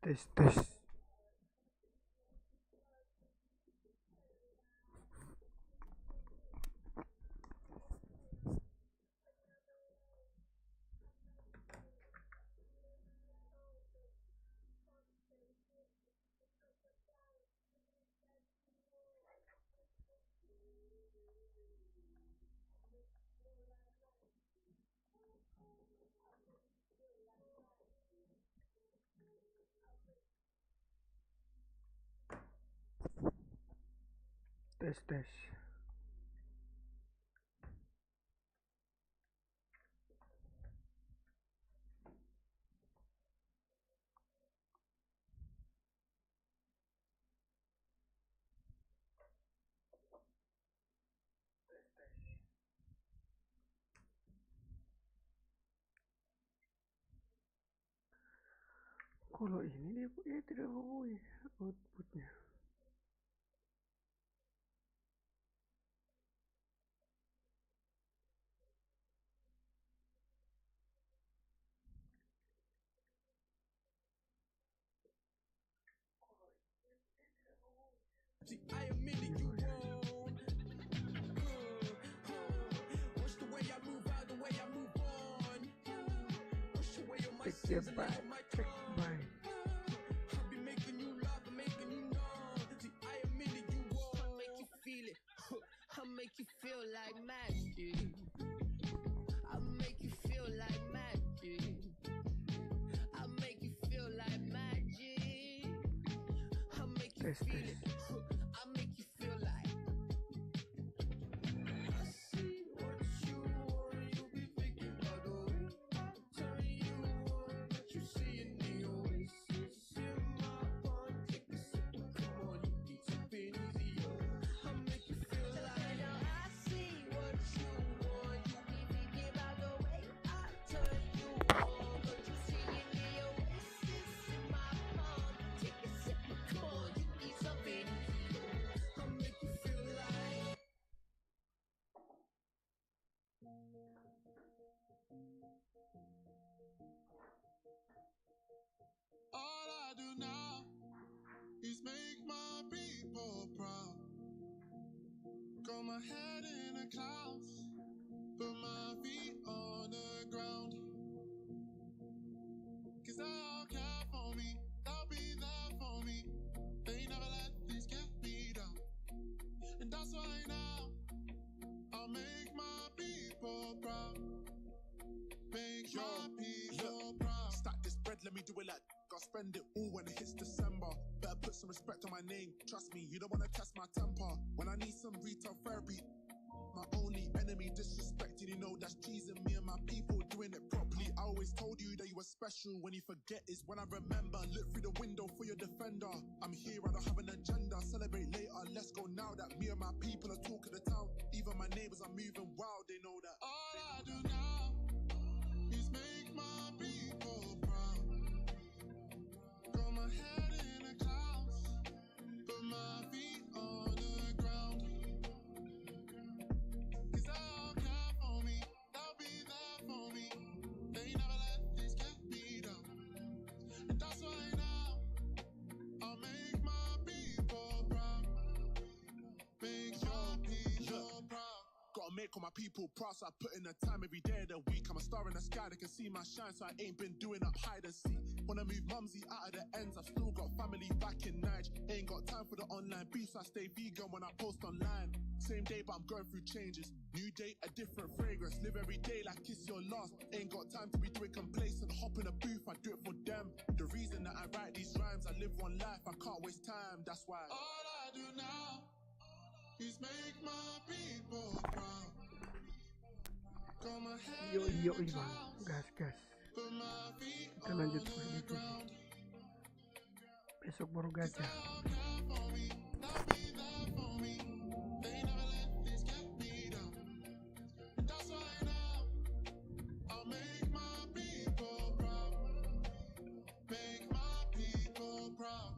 Tes tes. Tes tes. Kalau ini dia tidak mengakui outputnya. I admit it, you wrong. Watch the way I move out, the way I move on. Watch the way on my sins and on my tongue. I'll be making you laugh and making you numb. See, I admit it, you wrong. I'll make you feel it. I'll make you feel like magic. I'll make you feel like magic. I'll make you feel like magic. I'll make you feel it. I'll make you feel like I see what you want. You be thinking about the way I turn you on. What you see in the oasis in my palm. Take a sip and come on, you need something easier. I'll make you feel like I see what you want. You be thinking about the way I turn you on. What you see in the oasis in my palm. Take a sip and come on, you need something easier. I'll make you feel like all I do now is make my people proud. Got my head in the clouds, put my feet on the ground. Cause they'll care for me, they'll be there for me. They never let this get me down. And that's why now I'll make my people proud. Make my people proud. Stack this bread, let me do it like I'll spend it all when it hits December. Better put some respect on my name. Trust me, you don't wanna test my temper. When I need some retail therapy, my only enemy disrespecting, you know that's G's and me and my people doing it properly. I always told you that you were special. When you forget is when I remember. Look through the window for your defender. I'm here, I don't have an agenda. Celebrate later, let's go now that me and my people are talking the town. Even my neighbors are moving wild, they know that. All I do now is make my people proud. Got my head in the clouds, put my feet on the ground. Cause they'll care for me, they'll be there for me. They never let this get me down. And that's why now I'll make my people proud. Make your people proud. Gotta make all my people proud, so I put in the time every day of the week. I'm a star in the sky, they can see my shine, so I ain't been doing up hide and seek. Wanna move mumsy out of the ends, I've still got family back in Nige. Ain't got time for the online beef, so I stay vegan when I post online. Same day, but I'm going through changes. New day, a different fragrance. Live every day like it's your last. Ain't got time to be doing complacent. Hop in a booth, I do it for them. The reason that I write these rhymes, I live one life, I can't waste time, that's why. All I do now is make my people proud. Got my head in Yo the bang, clouds, gas. put my feet Kita on lanjut the positif. ground. Besok baru gacha. They'll care for me, they'll be there for me. They never let this get me down. And that's why now I'll make my people proud. Make my people proud.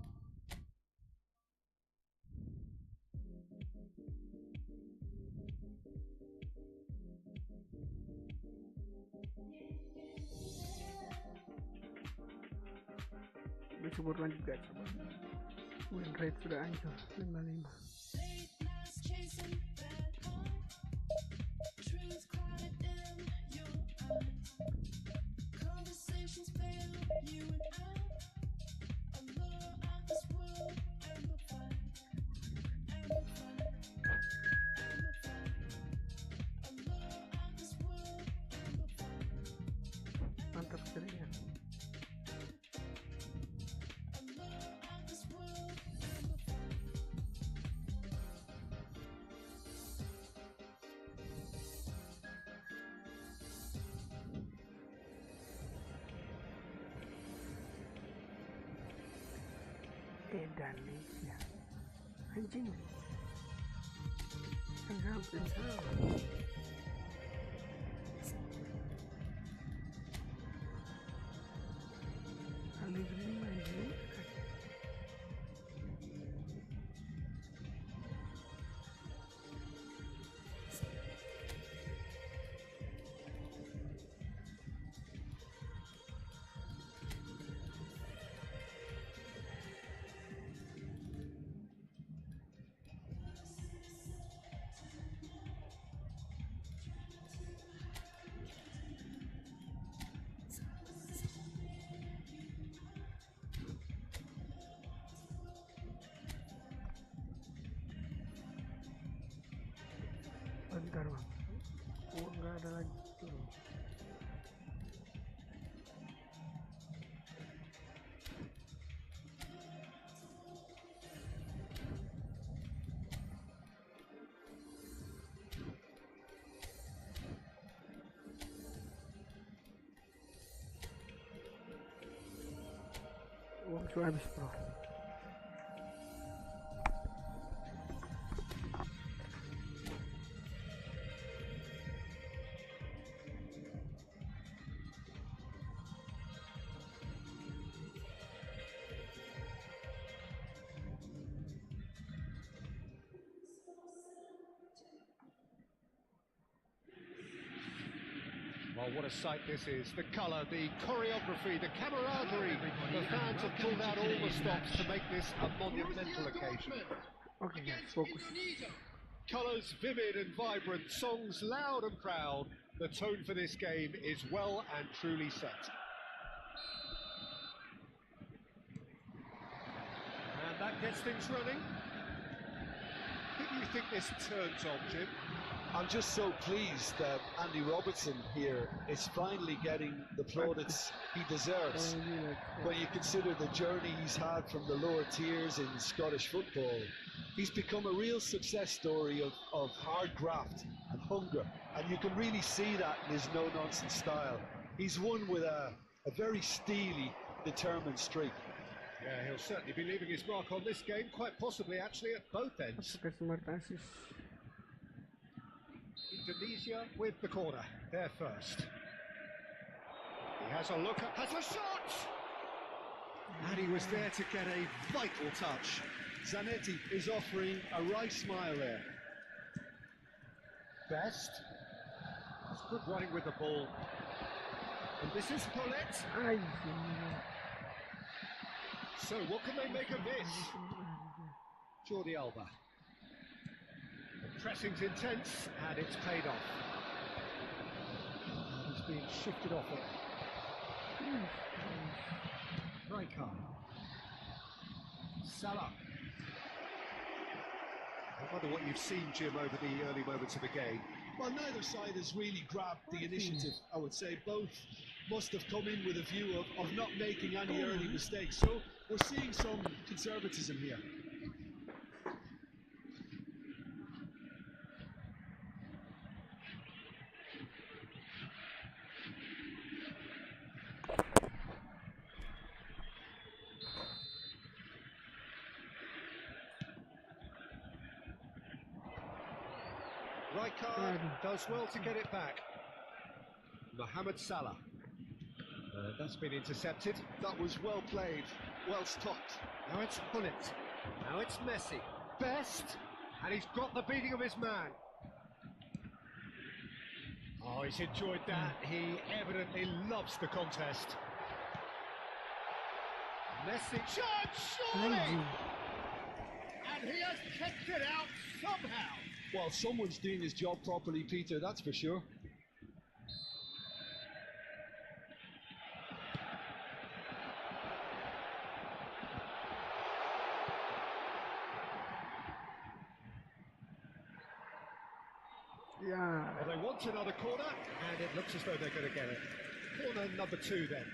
Bersyukur juga coba. Win rate sudah hancur 55. Mantap sekali ya. Indonesia anjing sampai salah. Allegri main bentar bang, uang nggak ada lagi tuh. Uang sudah habis bro. Well, what a sight this is. The colour, the choreography, the camaraderie. The fans have pulled out all the stops to make this a monumental occasion. Okay guys, focus. Colours vivid and vibrant, songs loud and proud. The tone for this game is well and truly set. And that gets things running. Who do you think this turns on, Jim? I'm just so pleased that Andy Robertson here is finally getting the plaudits he deserves. When you consider the journey he's had from the lower tiers in Scottish football, he's become a real success story of hard graft and hunger, and you can really see that in his no-nonsense style. He's won with a very steely, determined streak. Yeah, he'll certainly be leaving his mark on this game, quite possibly actually at both ends. Indonesia with the corner, there first. He has a look, has a shot! And he was there to get a vital touch. Zanetti is offering a right smile there. Best. It's good running with the ball. And this is Paulette. So what can they make of this? Jordi Alba. The pressing's intense and it's paid off. He's being shifted off it. Rijkaard. Salah. I wonder what you've seen, Jim, over the early moments of the game. Well, neither side has really grabbed the initiative, I would say. Both must have come in with a view of not making any early mistakes. So we're seeing some conservatism here. Rijkaard does well to get it back. Mohamed Salah. That's been intercepted. That was well played, well stopped. Now it's Pullet. Now it's Messi. Best. And he's got the beating of his man. Oh, he's enjoyed that. He evidently loves the contest. Messi shot, surely! And he has kept it out somehow. Well, someone's doing his job properly, Peter, that's for sure. Yeah. Well, they want another corner, and it looks as though they're going to get it. Corner number 2 then.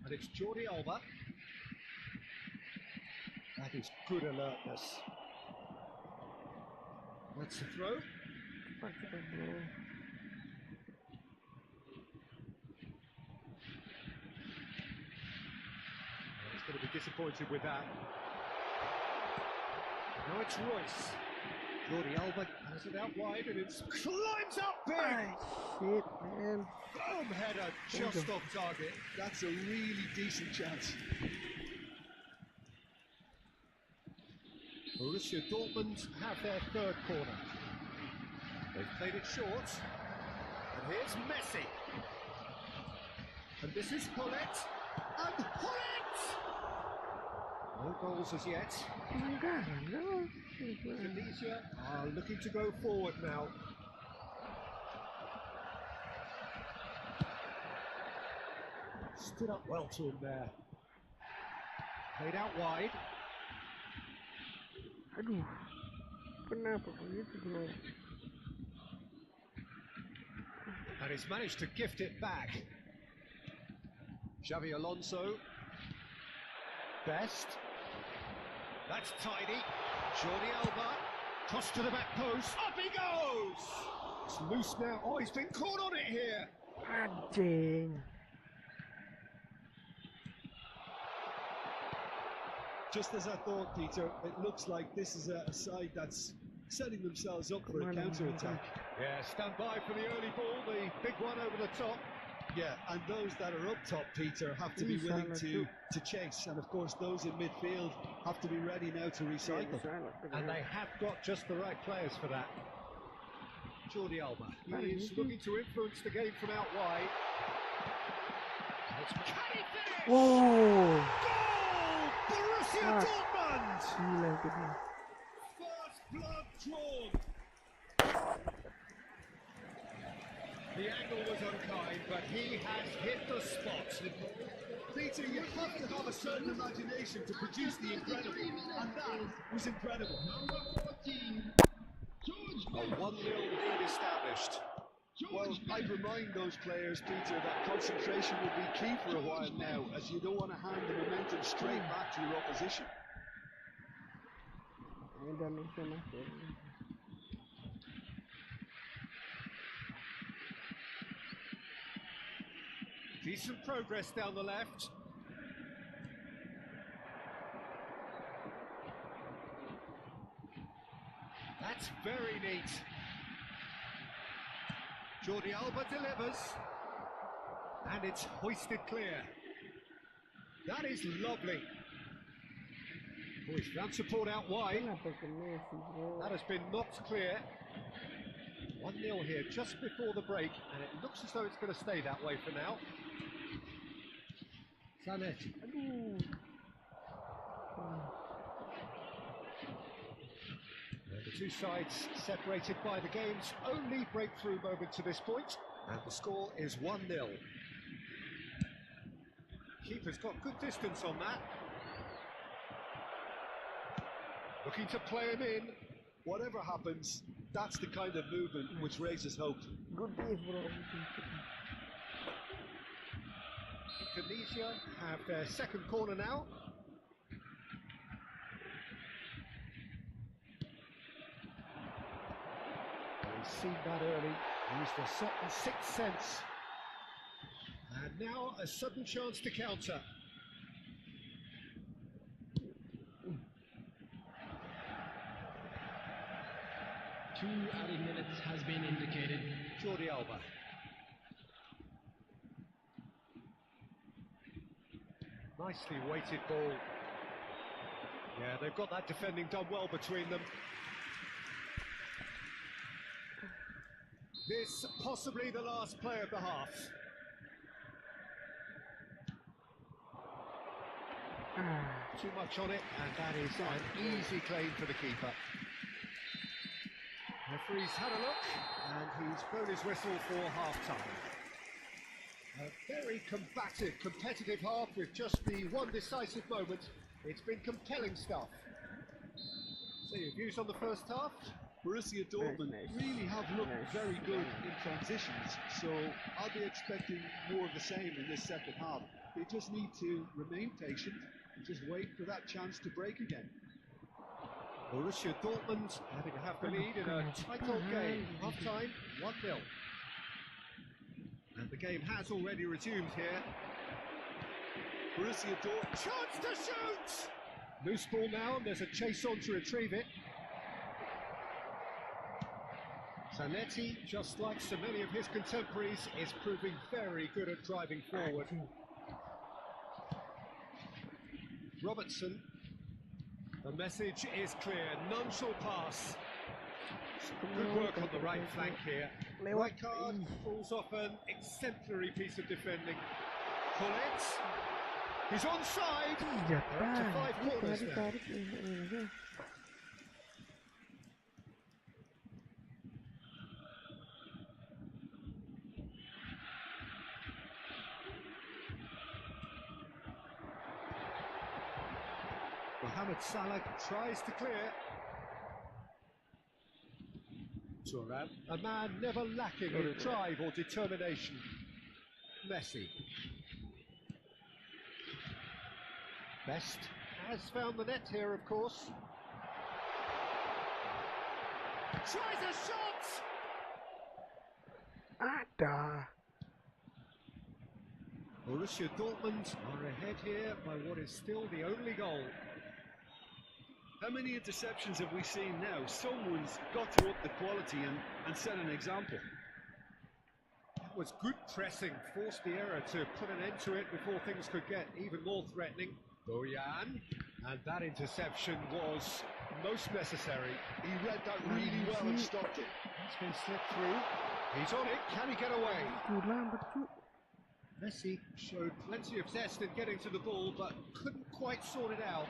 And it's Jordi Alba. That is good alertness. That's the throw. Fuck it, bro. He's going to be disappointed with that. Now it's Royce. Jordi Alba has it out wide and it climbs up big. Shit, man. Boom header just off target. That's a really decent chance. Borussia Dortmund have their 3rd corner. They've played it short. And here's Messi. And this is Hullet. And Hullet! No goals as yet. Oh my god, no. Tunisia are looking to go forward now. Stood up well to him there. Played out wide. Aduh. Kenapa begitu, bro? And he's managed to gift it back. Xavi Alonso. Best. That's tidy. Jordi Alba. Cross to the back post. Up he goes! It's loose now. Oh, he's been caught on it here. Anjing. Just as I thought, Peter, it looks like this is a side that's setting themselves up for a counter-attack. Yeah, stand by for the early ball, the big one over the top. Yeah, and those that are up top, Peter, have to be willing to chase. And of course, those in midfield have to be ready now to recycle. And they have got just the right players for that. Jordi Alba, he is looking to influence the game from out wide. Can he finish? Whoa! Goal! Borussia Dortmund! Gila gitu. First blood drawn. The angle was unkind, but he has hit the spot. Peter, you have to have a certain imagination to produce the incredible, and that was incredible. A 1-0 lead established. Well, I'd remind those players, Peter, that concentration will be key for a while now, as you don't want to hand the momentum straight back to your opposition. Decent progress down the left. That's very neat. Jordi Alba delivers. And it's hoisted clear. That is lovely. Oh, he's found support out wide. That has been knocked clear. 1-0 here just before the break, and it looks as though it's going to stay that way for now. Zanetti. The two sides separated by the game's only breakthrough moment to this point, and the score is 1-0. Keeper's got good distance on that. Looking to play him in. Whatever happens, that's the kind of movement which raises hope. Good day, bro. Tunisia have their second corner now. They've seen that early, used a certain sixth sense. And now a sudden chance to counter. Two added minutes has been indicated. Jordi Alba. Nicely weighted ball. Yeah, they've got that defending done well between them. This possibly the last play of the half. Too much on it, and that is an easy claim for the keeper. Referee's had a look, and he's blown his whistle for half-time. A very combative, competitive half with just the one decisive moment. It's been compelling stuff. So your views on the first half? Borussia Dortmund really have looked very good in transitions, so I'll be expecting more of the same in this second half. They just need to remain patient and just wait for that chance to break again. Borussia Dortmund having to have the lead in a tight old game. Half-time, 1-0. And the game has already resumed here. Borussia Dortmund. Chance to shoot! Loose ball now, and there's a chase on to retrieve it. Zanetti, just like so many of his contemporaries, is proving very good at driving forward. Robertson. The message is clear, none shall pass. Good work on the right flank here. Right card falls off an exemplary piece of defending. Pull it. He's onside. Ya They're up to 5 está. corners now. Mohamed Salah tries to clear. Thuram, a man never lacking in drive or determination. Messi. Best has found the net here, of course. Tries a shot! Ada. Borussia Dortmund are ahead here by what is still the only goal. How many interceptions have we seen now? Someone's got to up the quality and set an example. That was good pressing, forced the error to put an end to it before things could get even more threatening. Bojan, and that interception was most necessary. He read that really well and stopped it. It's been slipped through. He's on it, can he get away? Messi showed plenty of zest in getting to the ball, but couldn't quite sort it out.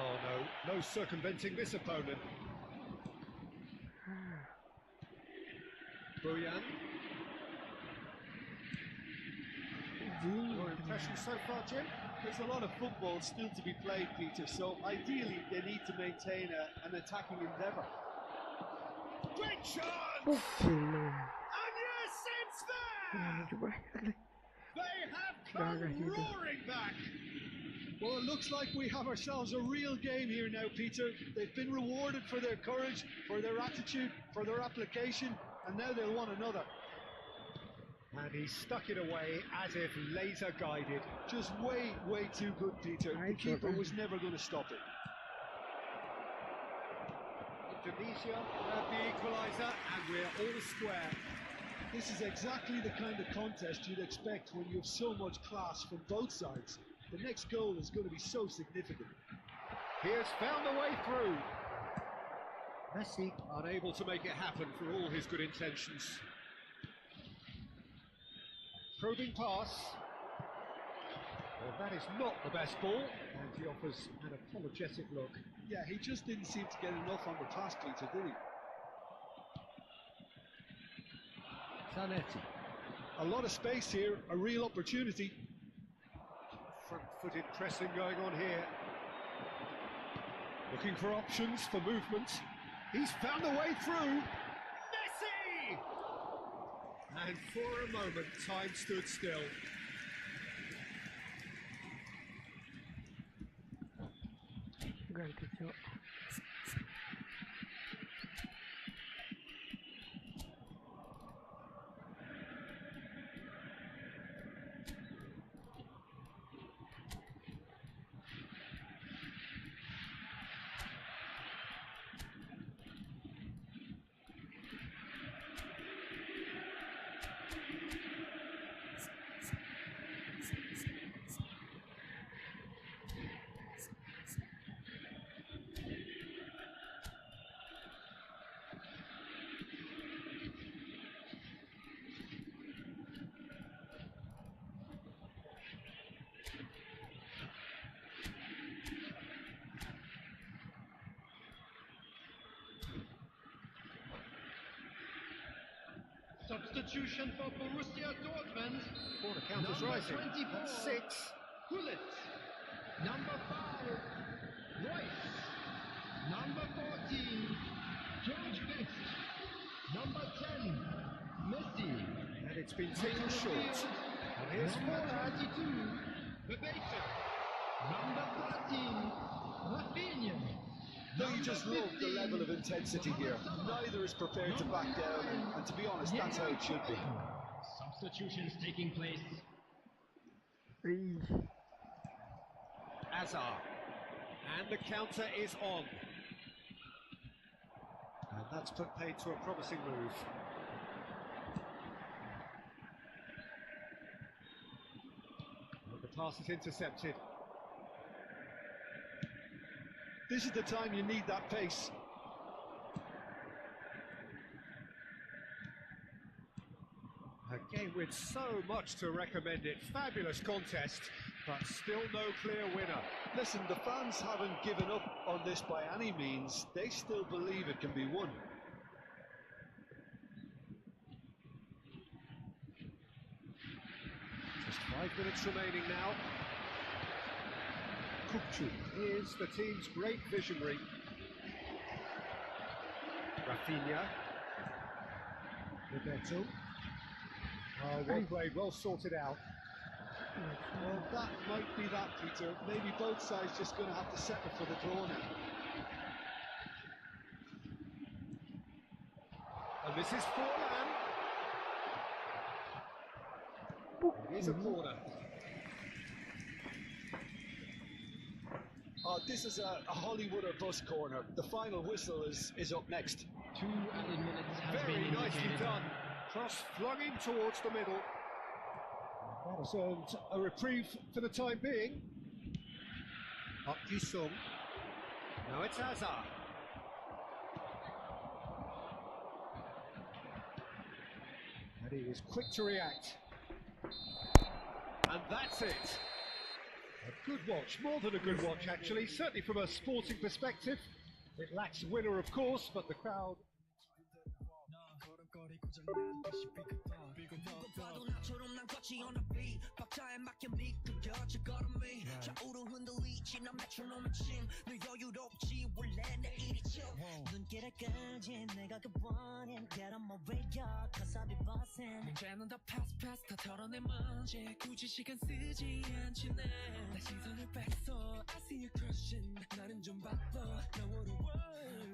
Oh no, no circumventing this opponent. Bojan. Your impression so far, Jim? There's a lot of football still to be played, Peter, so ideally they need to maintain an attacking endeavour. Great chance! And yes, it's there! They have come roaring back! Well, it looks like we have ourselves a real game here now, Peter. They've been rewarded for their courage, for their attitude, for their application, and now they'll want another. And he stuck it away as if laser guided. Just way too good, Peter. The keeper was never going to stop it. Indonesia grab the equaliser, and we're all square. This is exactly the kind of contest you'd expect when you have so much class from both sides. The next goal is going to be so significant. He has found a way through. Messi unable to make it happen for all his good intentions. Probing pass. Well, that is not the best ball, and he offers an apologetic look. Yeah, he just didn't seem to get enough on the pass, Peter, did he? Zanetti. A lot of space here, a real opportunity. Front-footed pressing going on here. Looking for options for movement. He's found a way through. Messi! And for a moment, time stood still. Substitution for Borussia Dortmund. Corner counters Number rising. 24. 6. Gullit. Number 5, Royce. Number 14, George Best. Number 10, Messi. And it's been taken short. And here's Number Mabar. 22, Bebeto. Number 13, Rafinha. No, you just love the level of intensity here. Neither is prepared to back down, and to be honest, that's how it should be. Substitutions taking place. Azar. And the counter is on. And that's put paid to a promising move. And the pass is intercepted. This is the time you need that pace. A game with so much to recommend it. Fabulous contest, but still no clear winner. Listen, the fans haven't given up on this by any means. They still believe it can be won. Just 5 minutes remaining now. Kupchuk is the team's great visionary. Rafinha. Bebeto. Oh, well played, well sorted out. Well, that might be that, Peter. Maybe both sides just going to have to settle for the draw now. And this is Forlan. It is a corner. This is a Hollywood or bust corner. The final whistle is up next. 2 added minutes have Very been nicely indicated. done. Cross flung in towards the middle. That has earned a reprieve for the time being. Up Yusung. Now it's Azar. And he was quick to react. And that's it. A good watch, more than a good watch actually, certainly from a sporting perspective. It lacks winner of course, but the crowd 문제는 다 패스 다 털어내 먼지 굳이 시간 쓰지 않지 내 시선을 뺐어 I see you crushing 나는 좀 바빠 나 어려워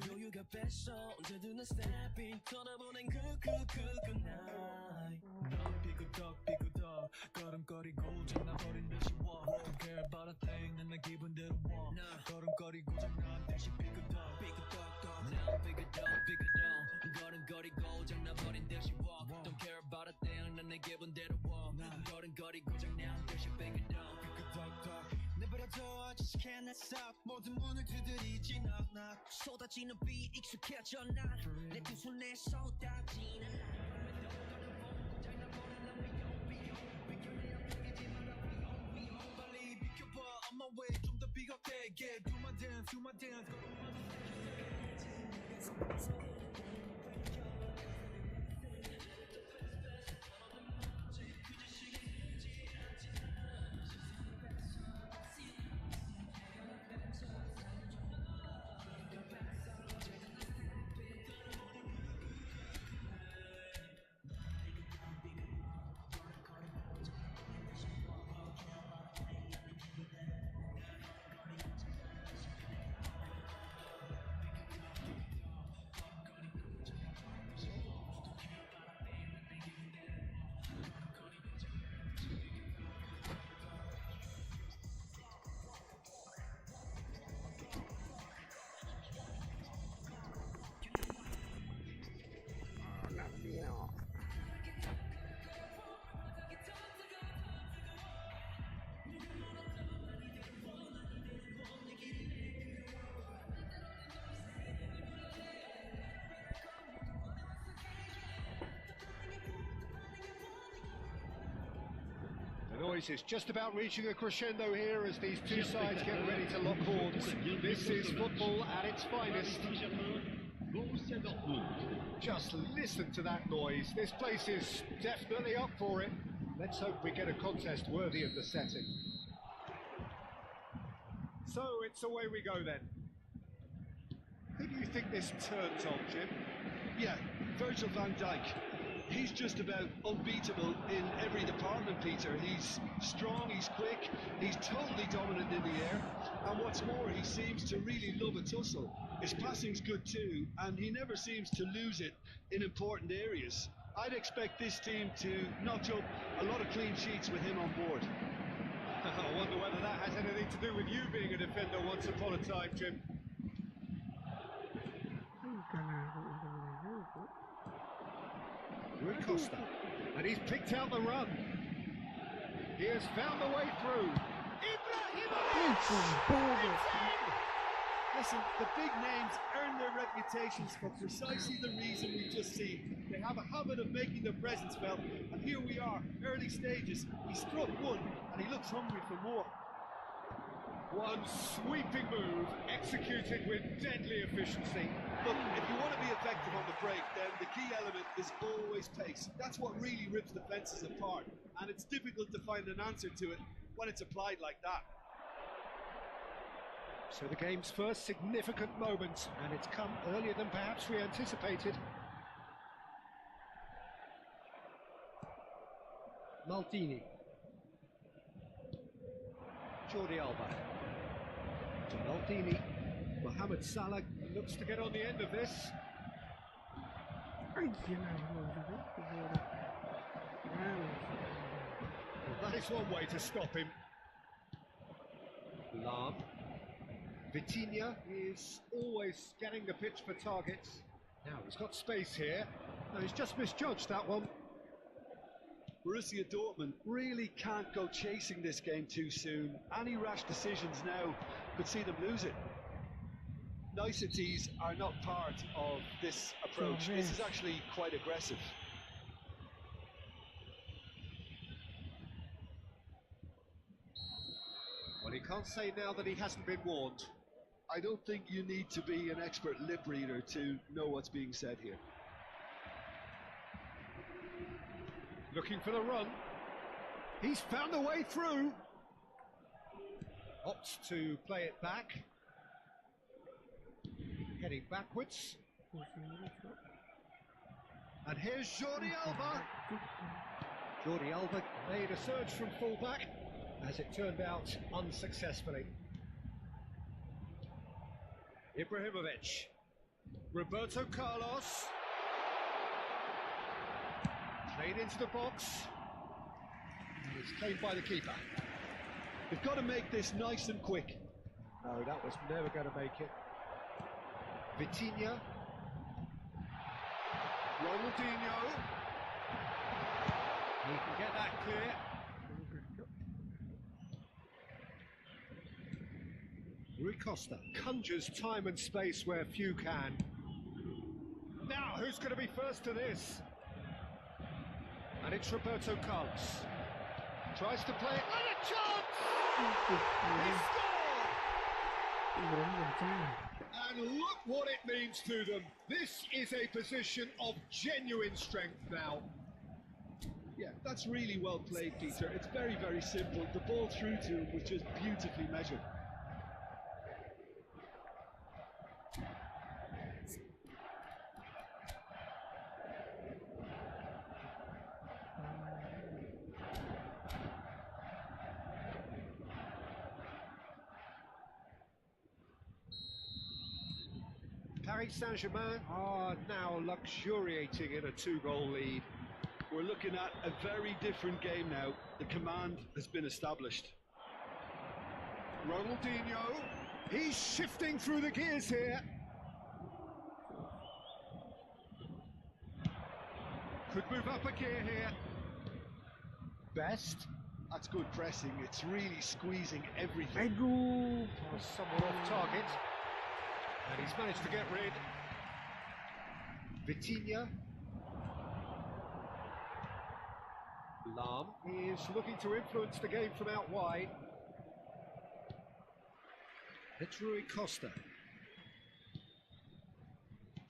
여유가 뺐어 언제든 난 stepping 떠나보낸 good night 넌 삐그덕 걸음거리고 장난버린 듯이 walk Don't care about a thing 난 내 기분대로 walk 걸음거리고 장난 듯이 삐그덕 난 삐그덕 걸음거리고 장난버린 듯이 walk Don't care about a thing 난 내 기분대로 walk 걸음거리고 장난 듯이 삐그덕 내버려둬 just can't stop 모든 문을 두드리지 knock 쏟아지는 비 익숙해져 난내 두 손에 쏟아지는 빨리 비켜봐 on my way 좀 더 비겁게 yeah do my dance The noise is just about reaching a crescendo here as these two sides get ready to lock horns. This is football at its finest. Borussia Dortmund. Just listen to that noise. This place is definitely up for it. Let's hope we get a contest worthy of the setting. So it's away we go then. Who do you think this turns on, Jim? Yeah, Virgil van Dijk. He's just about unbeatable in every department, Peter. He's strong, he's quick, he's totally dominant in the air, and what's more, he seems to really love a tussle. His passing's good too, and he never seems to lose it in important areas. I'd expect this team to notch up a lot of clean sheets with him on board. I wonder whether that has anything to do with you being a defender once upon a time, Jim. Rui Costa, and he's picked out the run. He has found the way through. Listen, the big names earn their reputations for precisely the reason we've just seen. They have a habit of making their presence felt, and here we are, early stages. He struck one, and he looks hungry for more. One sweeping move, executed with deadly efficiency. Look, if you want to be effective on the break, then the key element is always pace. That's what really rips defences apart, and it's difficult to find an answer to it when it's applied like that. So the game's first significant moment, and it's come earlier than perhaps we anticipated. Maldini. Jordi Alba. To Maldini. Mohamed Salah looks to get on the end of this. Well, that is one way to stop him. Lam. Vitinha is always scanning the pitch for targets. Now he's got space here. No, he's just misjudged that one. Borussia Dortmund really can't go chasing this game too soon. Any rash decisions now could see them lose it. Niceties are not part of this approach. This is actually quite aggressive. Well, he can't say now that he hasn't been warned. I don't think you need to be an expert lip reader to know what's being said here. Looking for the run. He's found a way through. Opts to play it back. Heading backwards. And here's Jordi Alba. Jordi Alba made a surge from fullback, as it turned out unsuccessfully. Ibrahimovic. Roberto Carlos. Played into the box. And it's claimed by the keeper. You've got to make this nice and quick. No, that was never going to make it. Vitinha. Ronaldinho. He can get that clear. Rui Costa conjures time and space where few can. Now, who's going to be first to this? And it's Roberto Carlos. Tries to play it, and a chance! He scored! And look what it means to them. This is a position of genuine strength now. Yeah, that's really well played, Peter. It's very, very simple. The ball through to him was just beautifully measured. Paris Saint-Germain are now luxuriating in a 2-goal lead. We're looking at a very different game now. The command has been established. Ronaldinho, he's shifting through the gears here. Could move up a gear here. Best. That's good pressing. It's really squeezing everything. Was somewhat off target. And he's managed to get rid. Vitinha. Lam is looking to influence the game from out wide. It's Rui Costa.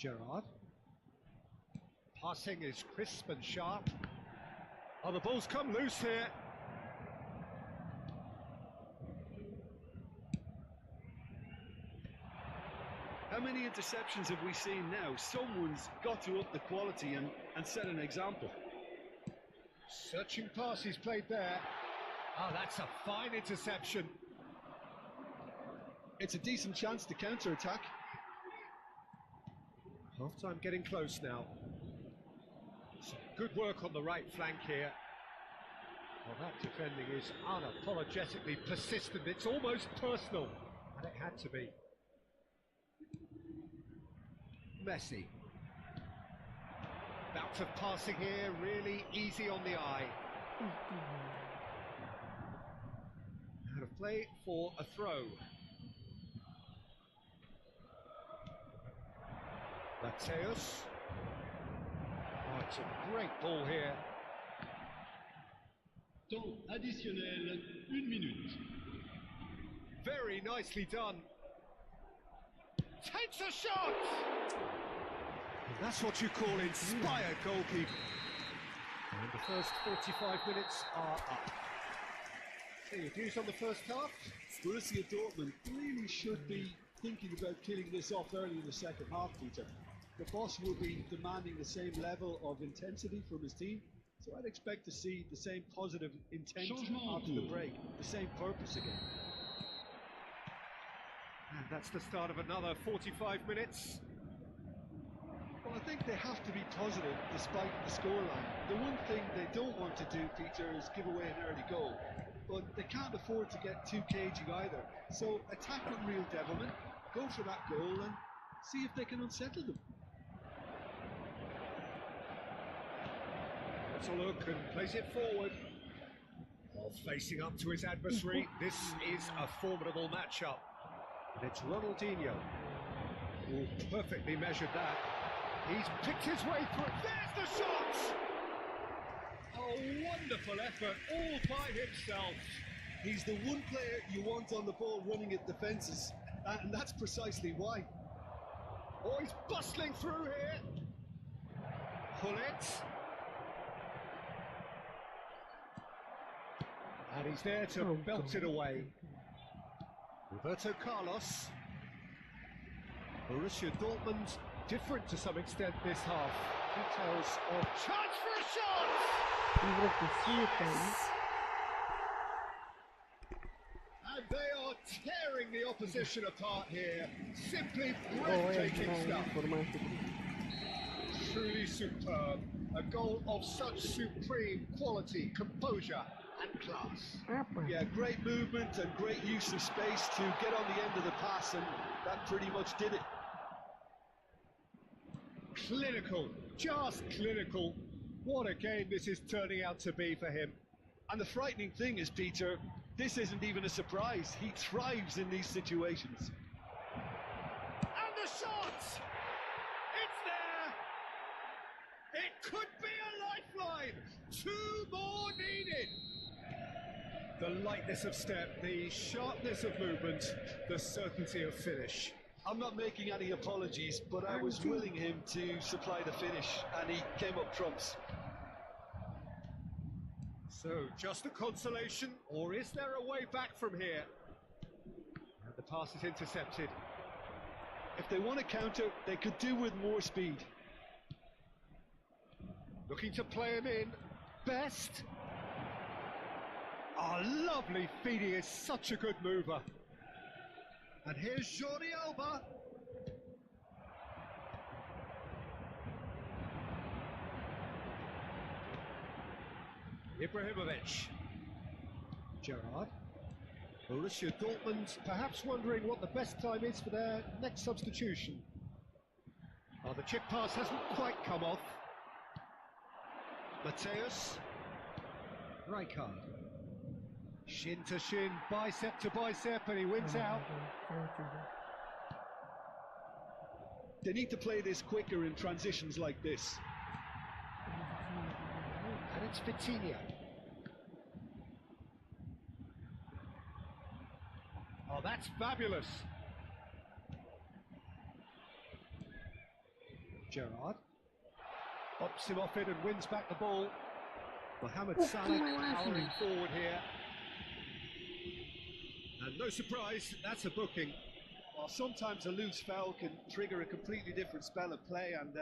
Gerrard. Passing is crisp and sharp. Oh, the ball's come loose here. How many interceptions have we seen now? Someone's got to up the quality and set an example. Searching pass he's played there. Oh, that's a fine interception. It's a decent chance to counter-attack. Half-time getting close now. Some good work on the right flank here. Well, that defending is unapologetically persistent. It's almost personal. And it had to be. Messi. Bout of passing here, really easy on the eye. Out of play for a throw. Mateus. Oh, it's a great ball here. Temps additionnel, 1 minute. Very nicely done. Takes a shot! That's what you call inspired goalkeeping. And the first 45 minutes are up. Any views on the first half? Borussia Dortmund really should be thinking about killing this off early in the second half, Peter. The boss will be demanding the same level of intensity from his team, so I'd expect to see the same positive intent after the break, the same purpose again. And that's the start of another 45 minutes. Well, I think they have to be positive despite the scoreline. The one thing they don't want to do, Peter, is give away an early goal. But they can't afford to get too cagey either. So attack on real devilment, go for that goal and see if they can unsettle them. Let's a look and plays it forward. While facing up to his adversary, this is a formidable matchup. And it's Ronaldinho who perfectly measured that. He's picked his way through. There's the shot! A wonderful effort all by himself. He's the one player you want on the ball running at defences, and that's precisely why. Oh, he's bustling through here. Pull it. And he's there to belt it away. Roberto Carlos. Borussia Dortmund different to some extent this half. Details of chance for a shot! And they are tearing the opposition apart here. Simply breathtaking stuff. Truly superb. A goal of such supreme quality, composure and class. Yeah, great movement and great use of space to get on the end of the pass, and that pretty much did it. Clinical, just clinical. What a game this is turning out to be for him. And the frightening thing is, Peter, this isn't even a surprise. He thrives in these situations. And the shot! It's there! It could be a lifeline! 2 more needed! The lightness of step, the sharpness of movement, the certainty of finish. I'm not making any apologies, but I was willing him to supply the finish, and he came up trumps. So, just a consolation, or is there a way back from here? And the pass is intercepted. If they want to counter, they could do with more speed. Looking to play him in. Best. Oh, lovely feed. He is such a good mover. And here's Jordi Alba. Ibrahimovic. Gerrard. Borussia Dortmund perhaps wondering what the best time is for their next substitution. Oh, the chip pass hasn't quite come off. Mateus. Rijkaard. Shin to shin, bicep to bicep, and he wins out. They need to play this quicker in transitions like this. And it's Vitinha. Oh, that's fabulous. Gerrard. Bops him off it and wins back the ball. Mohamed Salah powering forward here. And no surprise, that's a booking. Well, sometimes a loose foul can trigger a completely different spell of play, and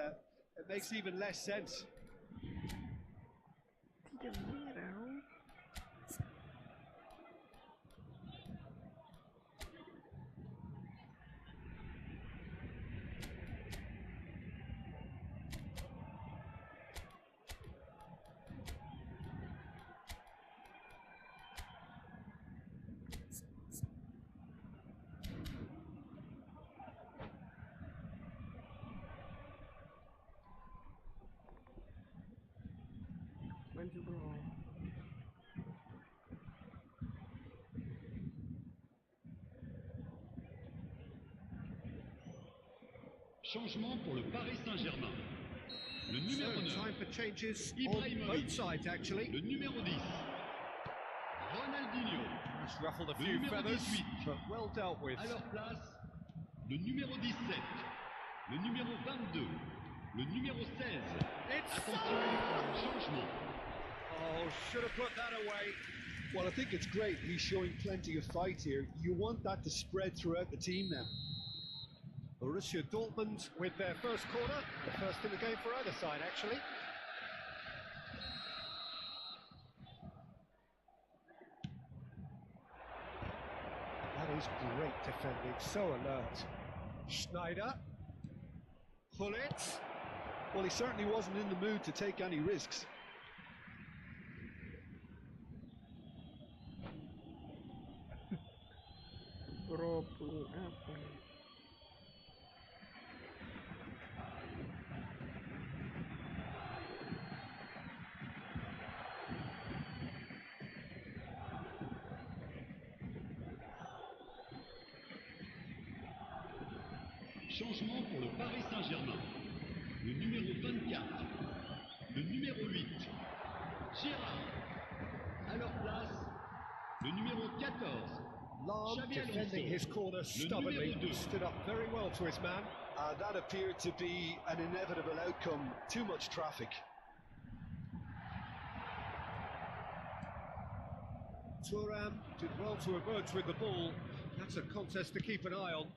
it makes even less sense. Changement pour le Paris Saint-Germain. Le numéro 9. Time for changes on Ibrahimovic. both sides, actually. Le numéro 10. Ronaldinho. It's ruffled a Le few numéro feathers, 18. but well dealt with. À leur place, le numéro 17. Le numéro 22. Le numéro 16. Attention, changement. Oh, should have put that away. Well, I think it's great. He's showing plenty of fight here. You want that to spread throughout the team now. Borussia Dortmund with their first corner, the first in the game for either side, actually. That is great defending, so alert. Schneider. Hullet. Well, he certainly wasn't in the mood to take any risks. Changement pour le Paris Saint-Germain. Le numéro 24. Le numéro 8. Gérard. À leur place, le numéro 14. Lahm Xabi defending Alonso. his corner stubbornly, numéro 2. stood up very well to his man. That appeared to be an inevitable outcome. Too much traffic. Thuram did well to emerge with the ball. That's a contest to keep an eye on.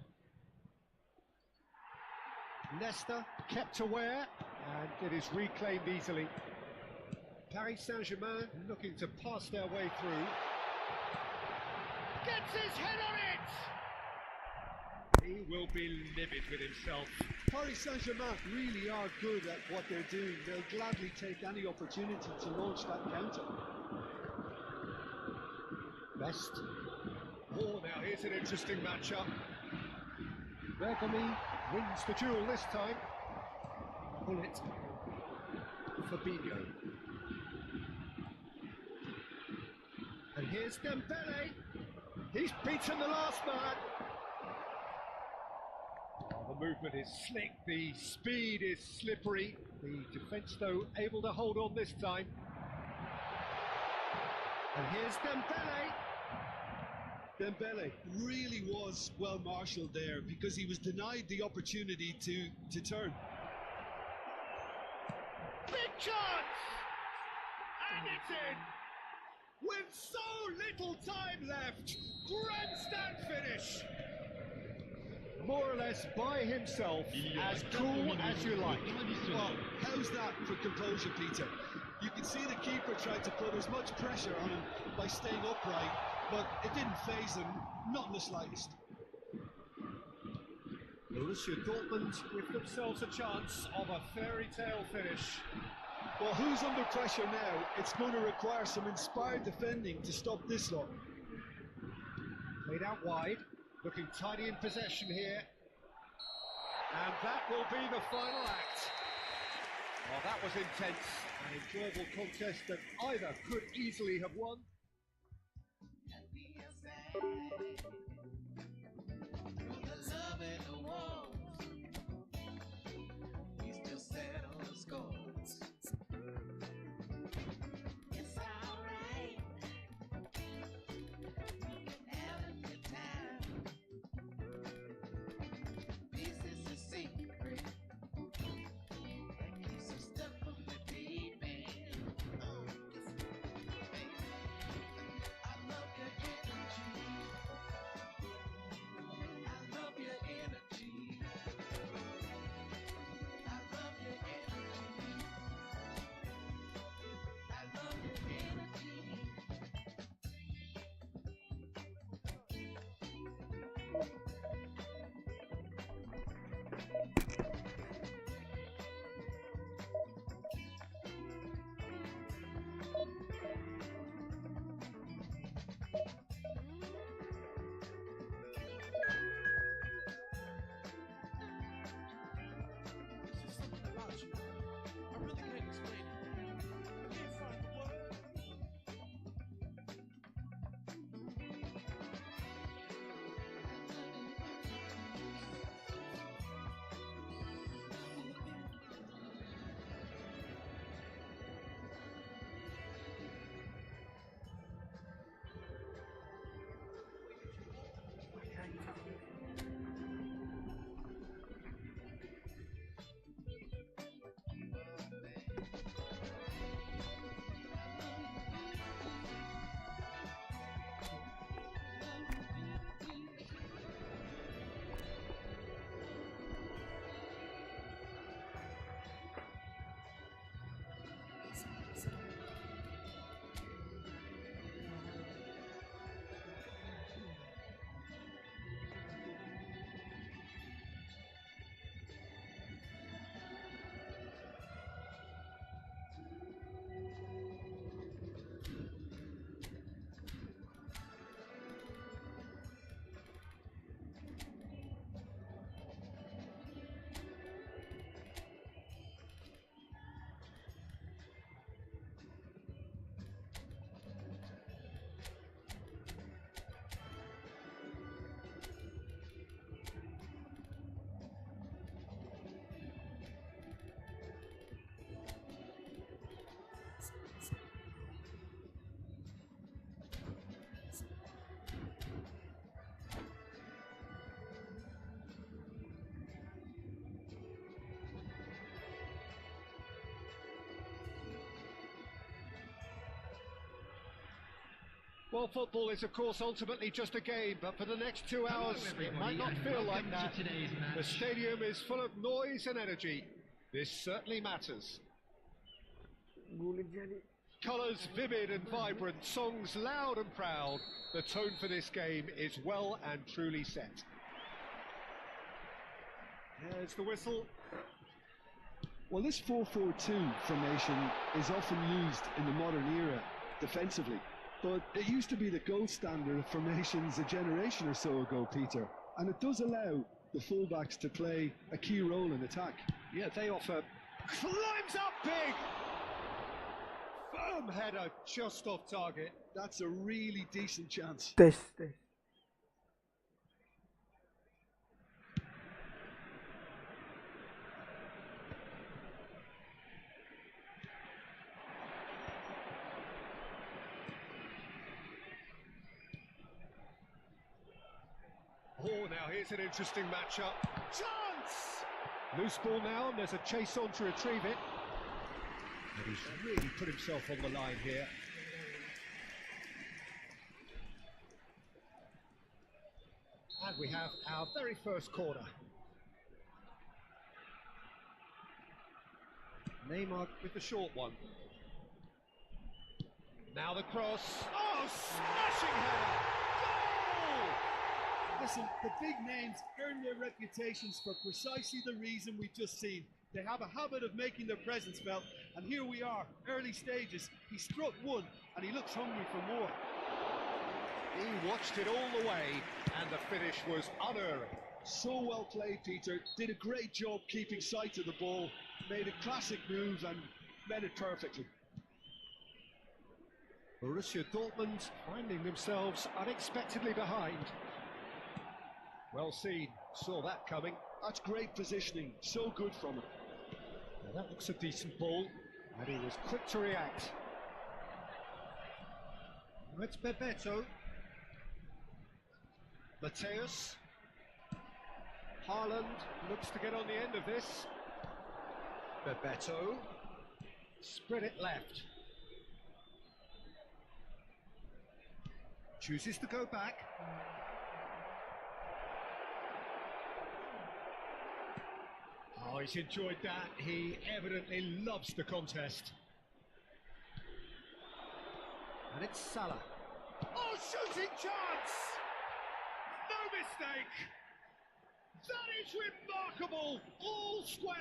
Leicester kept aware, and it is reclaimed easily. Paris Saint-Germain looking to pass their way through. Gets his head on it! He will be livid with himself. Paris Saint-Germain really are good at what they're doing. They'll gladly take any opportunity to launch that counter. Best. Oh, now here's an interesting matchup. Bergamy wins the duel this time. Bullet. Fabinho. And here's Dembele. He's beaten the last man. Oh, the movement is slick, the speed is slippery. The defence, though, able to hold on this time. And here's Dembele. Dembele really was well marshalled there because he was denied the opportunity to turn. Big chance! And it's in! With so little time left! Grandstand finish! More or less by himself, as cool as you like. Well, how's that for composure, Peter? You can see the keeper tried to put as much pressure on him by staying upright, but it didn't faze him, not in the slightest. Borussia Dortmund give themselves a chance of a fairy tale finish. Well, who's under pressure now? It's going to require some inspired defending to stop this lot. Played out wide, looking tidy in possession here. And that will be the final act. Oh, that was intense. An enjoyable contest that either could easily have won. Well, football is, of course, ultimately just a game, but for the next 2 hours, it might not feel like that. The stadium is full of noise and energy. This certainly matters. Colours vivid and vibrant, songs loud and proud. The tone for this game is well and truly set. There's the whistle. Well, this 4-4-2 formation is often used in the modern era defensively, but it used to be the gold standard of formations a generation or so ago, Peter, and it does allow the fullbacks to play a key role in attack. Yeah, they offer. Climbs up big! Firm header just off target. That's a really decent chance. Test. Oh, now here's an interesting matchup. Chance! Loose ball now, and there's a chase on to retrieve it. And he's really put himself on the line here. And we have our very first corner. Neymar with the short one. Now the cross. Oh, smashing header! Goal! Listen, the big names earn their reputations for precisely the reason we've just seen. They have a habit of making their presence felt, and here we are, early stages. He struck one, and he looks hungry for more. He watched it all the way, and the finish was unerring. So well played, Peter. Did a great job keeping sight of the ball, made a classic move and met it perfectly. Borussia Dortmund finding themselves unexpectedly behind. Well seen, saw that coming. That's great positioning, so good from him. Well, that looks a decent ball, and he was quick to react. It's Bebeto. Mateus. Haaland looks to get on the end of this. Bebeto. Spread it left. Chooses to go back. Oh, he's enjoyed that. He evidently loves the contest. And it's Salah. Oh, shooting chance! No mistake! That is remarkable! All square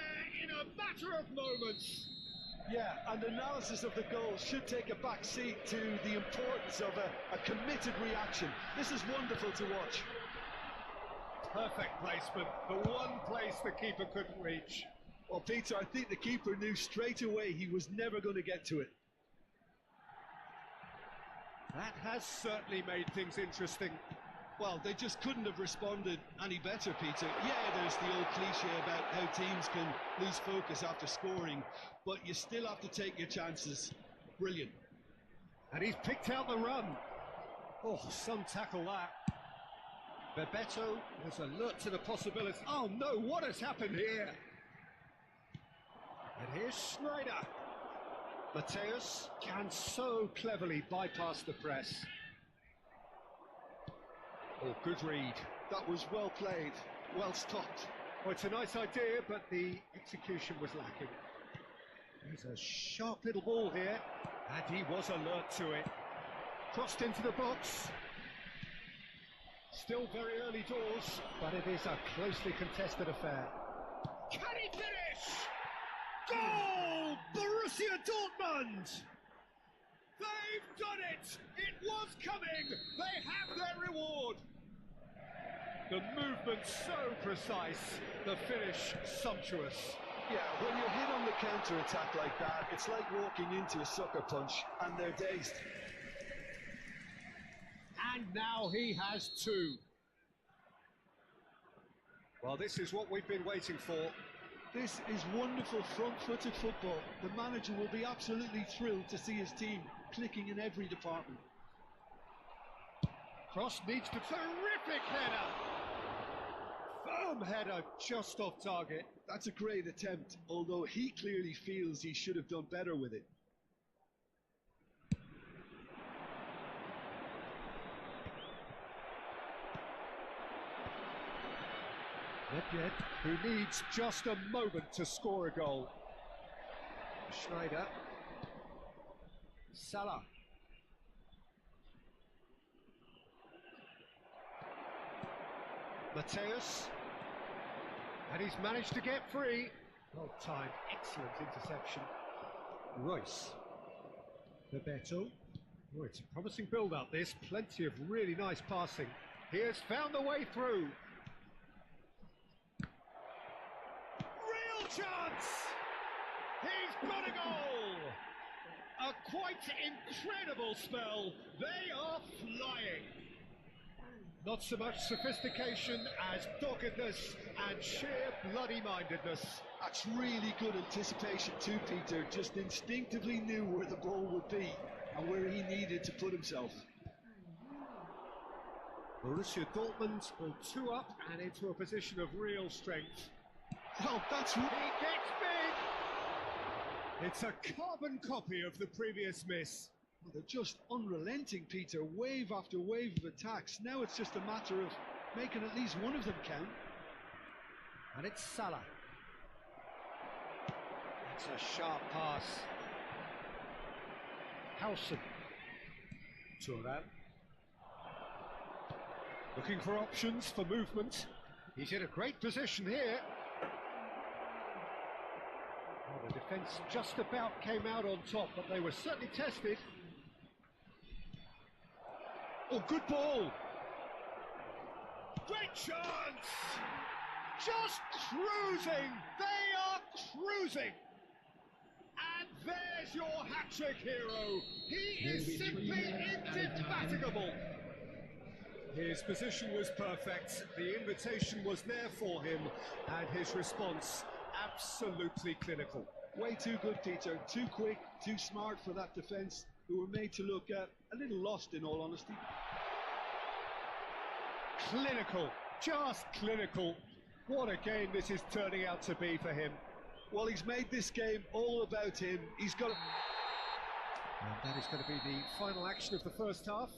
in a matter of moments. Yeah, and analysis of the goal should take a back seat to the importance of a committed reaction. This is wonderful to watch. Perfect placement, the one place the keeper couldn't reach. Well, Peter, I think the keeper knew straight away he was never going to get to it. That has certainly made things interesting. Well, they just couldn't have responded any better, Peter. Yeah, there's the old cliche about how teams can lose focus after scoring, but you still have to take your chances. Brilliant. And he's picked out the run. Oh, some tackle that. Bebeto was alert to the possibility. Oh no, what has happened here? And here's Schneider. Mateus can so cleverly bypass the press. Oh, good read. That was well played, well stopped. Well, it's a nice idea, but the execution was lacking. There's a sharp little ball here, and he was alert to it. Crossed into the box. Still very early doors, but it is a closely contested affair. Can he finish? Goal! Borussia Dortmund! They've done it! It was coming! They have their reward! The movement so precise, the finish sumptuous. Yeah, when you're hit on the counter-attack like that, it's like walking into a sucker punch, and they're dazed. And now he has two. Well, this is what we've been waiting for. This is wonderful front-footed football. The manager will be absolutely thrilled to see his team clicking in every department. Cross needs to... Terrific header! Firm header just off target. That's a great attempt, although he clearly feels he should have done better with it. again. He needs just a moment to score a goal. Schneider. Salah. Mateus. And he's managed to get free. Well timed, excellent interception. Royce. Bebeto. Oh, it's a promising build-up this, plenty of really nice passing. He has found the way through. Real chance! He's got a goal! A quite incredible spell. They are flying. Not so much sophistication as doggedness and sheer bloody-mindedness. That's really good anticipation too, Peter. Just instinctively knew where the ball would be and where he needed to put himself. Borussia Dortmund will 2 up and into a position of real strength. Well, that's... He gets big! It's a carbon copy of the previous miss. Well, they're just unrelenting, Peter. Wave after wave of attacks. Now it's just a matter of making at least one of them count. And it's Salah. It's a sharp pass. Howson. Thuram. Looking for options for movement. He's in a great position here. Well, the defence just about came out on top, but they were certainly tested. Oh, good ball! Great chance! Just cruising! They are cruising! And there's your hat-trick hero! He is simply indefatigable! His position was perfect, the invitation was there for him, and his response absolutely clinical. Way too good, Peter. Too quick, too smart for that defence, who were made to look a little lost, in all honesty. Clinical, just clinical. What a game this is turning out to be for him. Well, he's made this game all about him. He's got... And that is going to be the final action of the first half.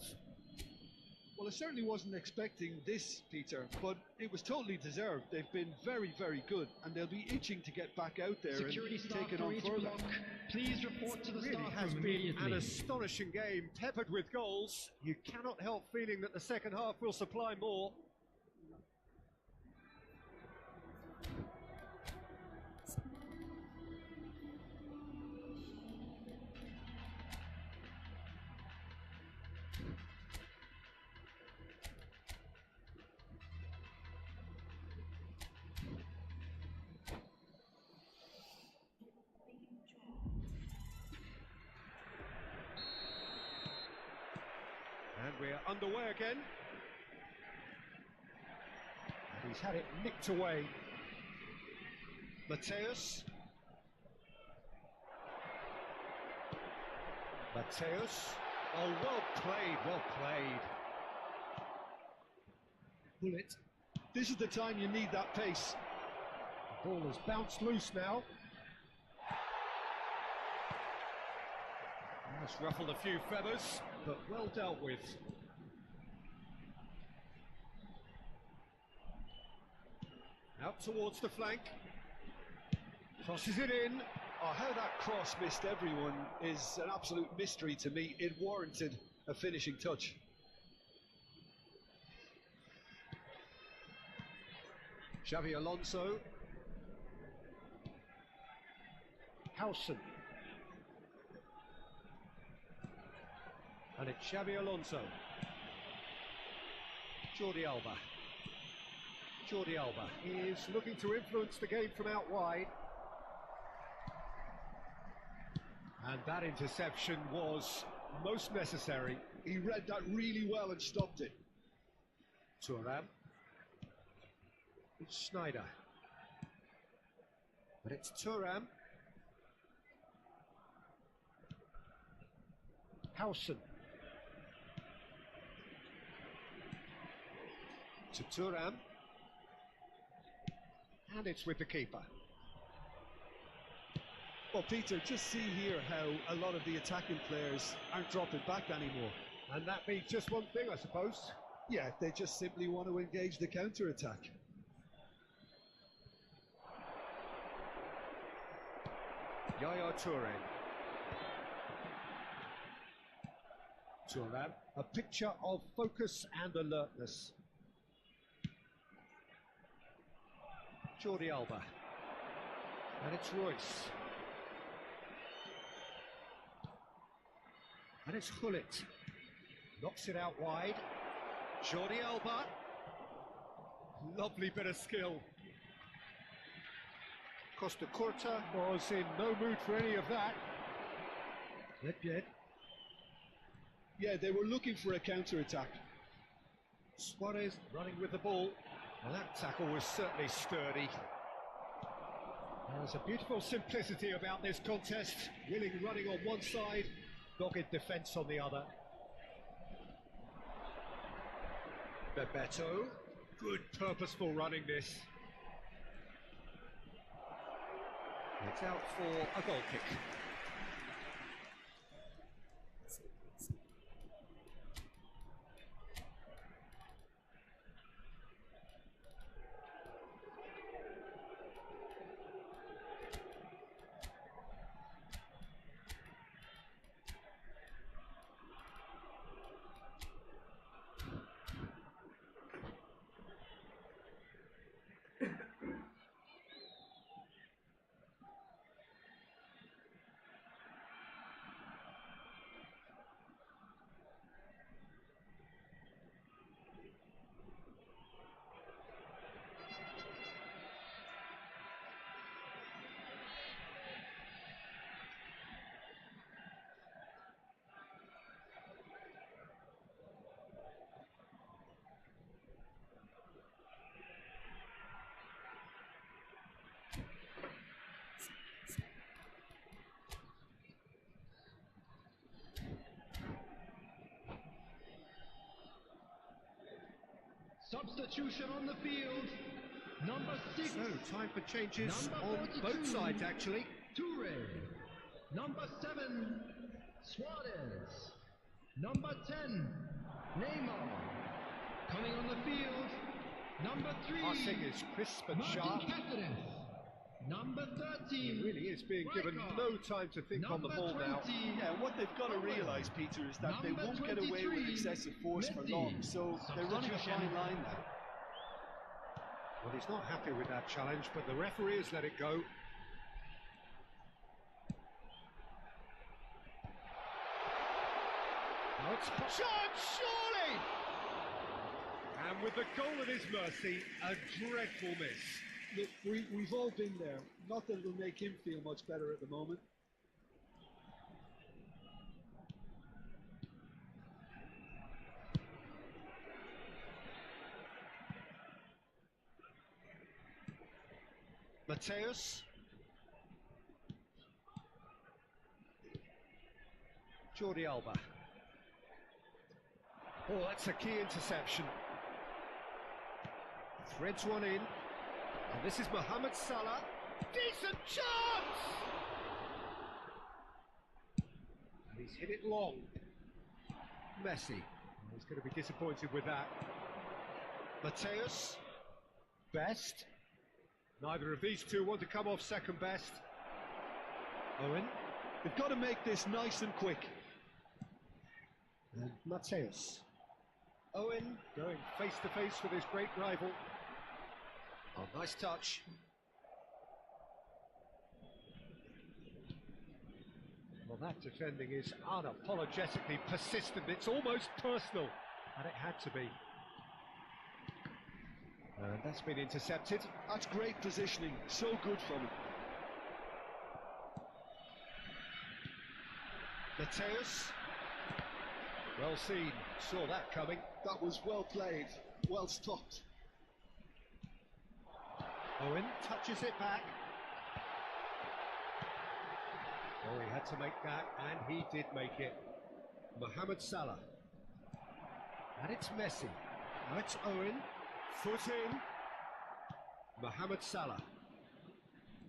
Well, I certainly wasn't expecting this, Peter, but it was totally deserved. They've been very, very good, and they'll be itching to get back out there Security and staff take it for on each further. block, please report to the Really staff has room been immediately. an astonishing game, peppered with goals. You cannot help feeling that the second half will supply more. And we're underway again. And he's had it nicked away. Mateus. Mateus. Oh, well played, well played. Bullet. This is the time you need that pace. The ball has bounced loose now. That's ruffled a few feathers, but well dealt with. Out towards the flank. Crosses it in. Oh, how that cross missed everyone is an absolute mystery to me. It warranted a finishing touch. Xavi Alonso. Howson. And it's Xavi Alonso. Jordi Alba. Jordi Alba is looking to influence the game from out wide. And that interception was most necessary. He read that really well and stopped it. Thuram. It's Schneider. But it's Thuram. Howson. To Thuram. And it's with the keeper. Well, Peter, just see here how a lot of the attacking players aren't dropping back anymore. And that means just one thing, I suppose. Yeah, they just simply want to engage the counter-attack. Yaya Toure. Thuram, a picture of focus and alertness. Jordi Alba. And it's Royce. And it's Gullit. Knocks it out wide. Jordi Alba. Lovely bit of skill. Costa Curta was in no mood for any of that. Ledpied. Yeah, they were looking for a counter-attack. Suarez running with the ball. And that tackle was certainly sturdy. There's a beautiful simplicity about this contest. Willing running on one side, dogged defence on the other. Bebeto, good purposeful running this. It's out for a goal kick. Substitution on the field. Number 6. So, time for changes Number on 42. both sides, actually. Toure. Number 7. Suarez. Number 10. Neymar. Coming on the field. Number 3. Passing is crisp and Martin sharp. Cáceres. Number 13. He really is being given no time to think on the ball now. Yeah, what they've got to realise, Peter, is that they won't get away with excessive force for long, so they're running a fine line now. Well, he's not happy with that challenge, but the referee has let it go. Now it's chance, surely! And with the goal at his mercy, a dreadful miss. Look, we've all been there. Not that it'll make him feel much better at the moment. Mateus. Jordi Alba. Oh, that's a key interception. Threads one in. And this is Mohamed Salah. Decent chance! And he's hit it long. Messi. He's going to be disappointed with that. Mateus. Best. Neither of these two want to come off second best. Owen. They've got to make this nice and quick. And Mateus. Owen going face to face with his great rival. Oh, nice touch. Well, that defending is unapologetically persistent. It's almost personal, and it had to be. And that's been intercepted. That's great positioning. So good from him. Mateus. Well seen. Saw that coming. That was well played. Well stopped. Owen touches it back. Oh, he had to make that, and he did make it. Mohamed Salah. And it's Messi. Now it's Owen. Foot in. Mohamed Salah.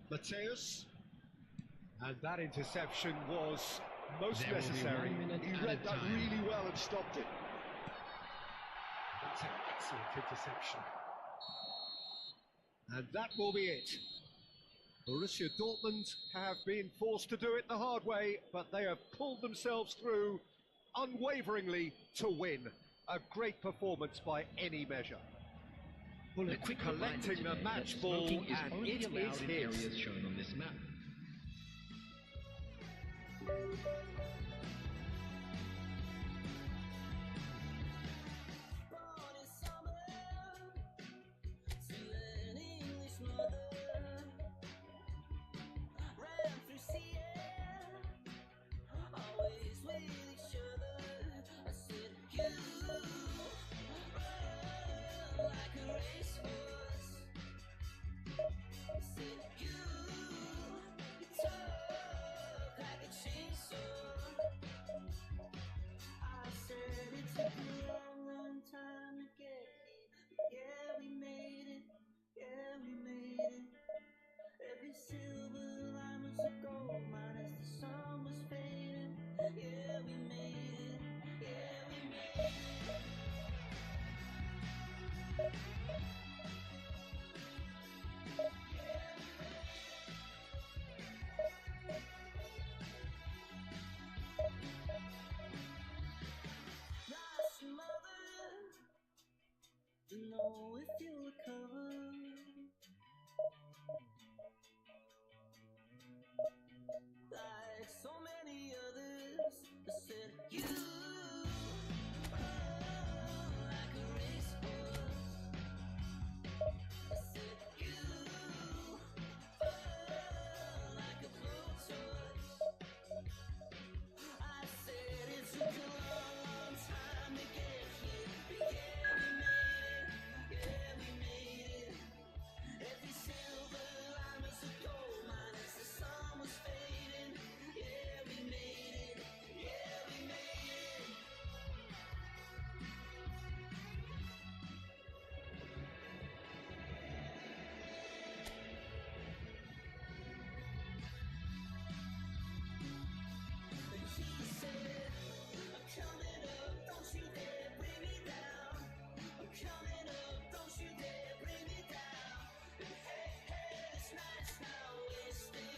Mateus. And that interception was most necessary. He read that really well and stopped it. That's an excellent interception. And that will be it. Borussia Dortmund have been forced to do it the hard way, but they have pulled themselves through unwaveringly to win. A great performance by any measure. It's collecting the match ball, and it is his. Areas shown on this map. Know if you'll recover. Like so many others, I said you like a racehorse. I said you like a blowtorch. I said it took a long, long time to get here, but yeah, we made it. Yeah, we made it. Every silver line was a gold mine as the sun was fading. Yeah, we made it. Yeah, we made it. And he said, I'm coming up, don't you dare bring me down. I'm coming up, don't you dare bring me down. And hey, hey, this night's not wasted.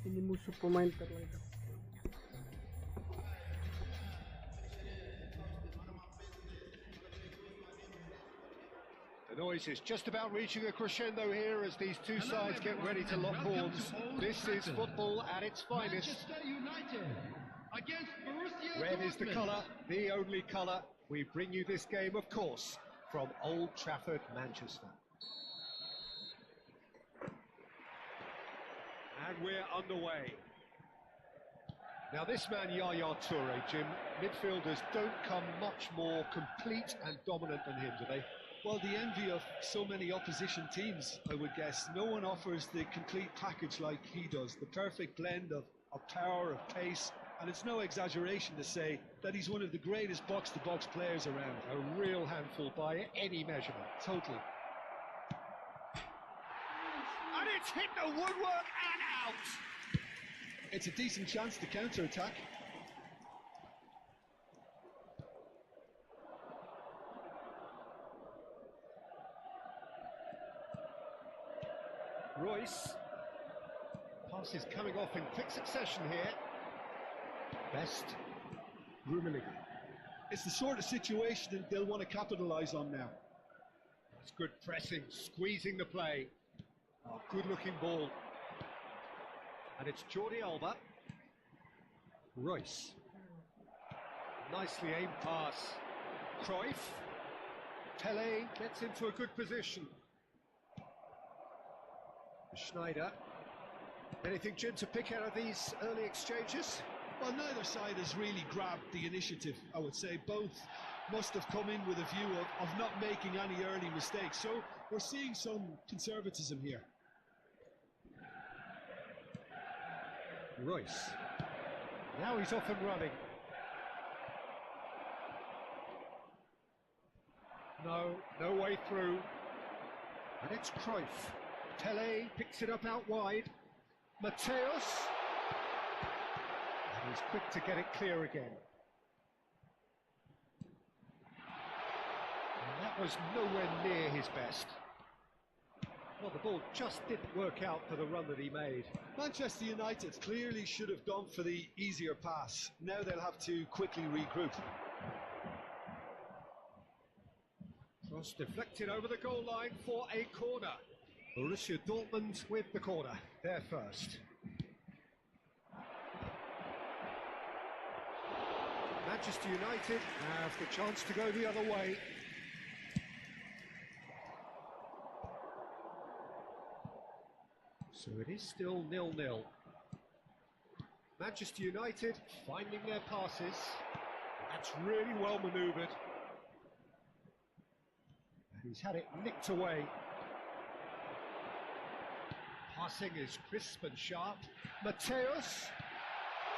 Ini musuh pemain terlalu. The noise is just about reaching a crescendo here as these two sides get ready to lock horns. This is football at its finest. Manchester United against Borussia Red is the Dortmund. colour, the only colour. We bring you this game, of course, from Old Trafford, Manchester. And we're underway. Now this man, Yaya Toure, Jim, midfielders don't come much more complete and dominant than him, do they? Well, the envy of so many opposition teams, I would guess. No one offers the complete package like he does. The perfect blend of power, of pace, and it's no exaggeration to say that he's one of the greatest box-to-box players around. A real handful by any measurement. Totally. And it's hit the woodwork and out! It's a decent chance to counter-attack. Royce. Pass is coming off in quick succession here. Best. Rummenigge. It's the sort of situation that they'll want to capitalise on now. It's good pressing, squeezing the play. Oh, good looking ball. And it's Jordi Alba. Royce. Nicely aimed pass. Cruyff. Pele gets into a good position. Schneider. Anything, Jim, to pick out of these early exchanges? Well, neither side has really grabbed the initiative, I would say. Both must have come in with a view of not making any early mistakes. So we're seeing some conservatism here. Royce. Now he's off and running. No way through. And it's Cruyff. Pele picks it up out wide. Mateus. And he's quick to get it clear again. And that was nowhere near his best. Well, the ball just didn't work out for the run that he made. Manchester United clearly should have gone for the easier pass. Now they'll have to quickly regroup. Cross deflected over the goal line for a corner. Borussia Dortmund with the corner, there first. Manchester United have the chance to go the other way. So it is still 0-0. Manchester United finding their passes. That's really well manoeuvred. And he's had it nicked away. Passing is crisp and sharp. Mateus.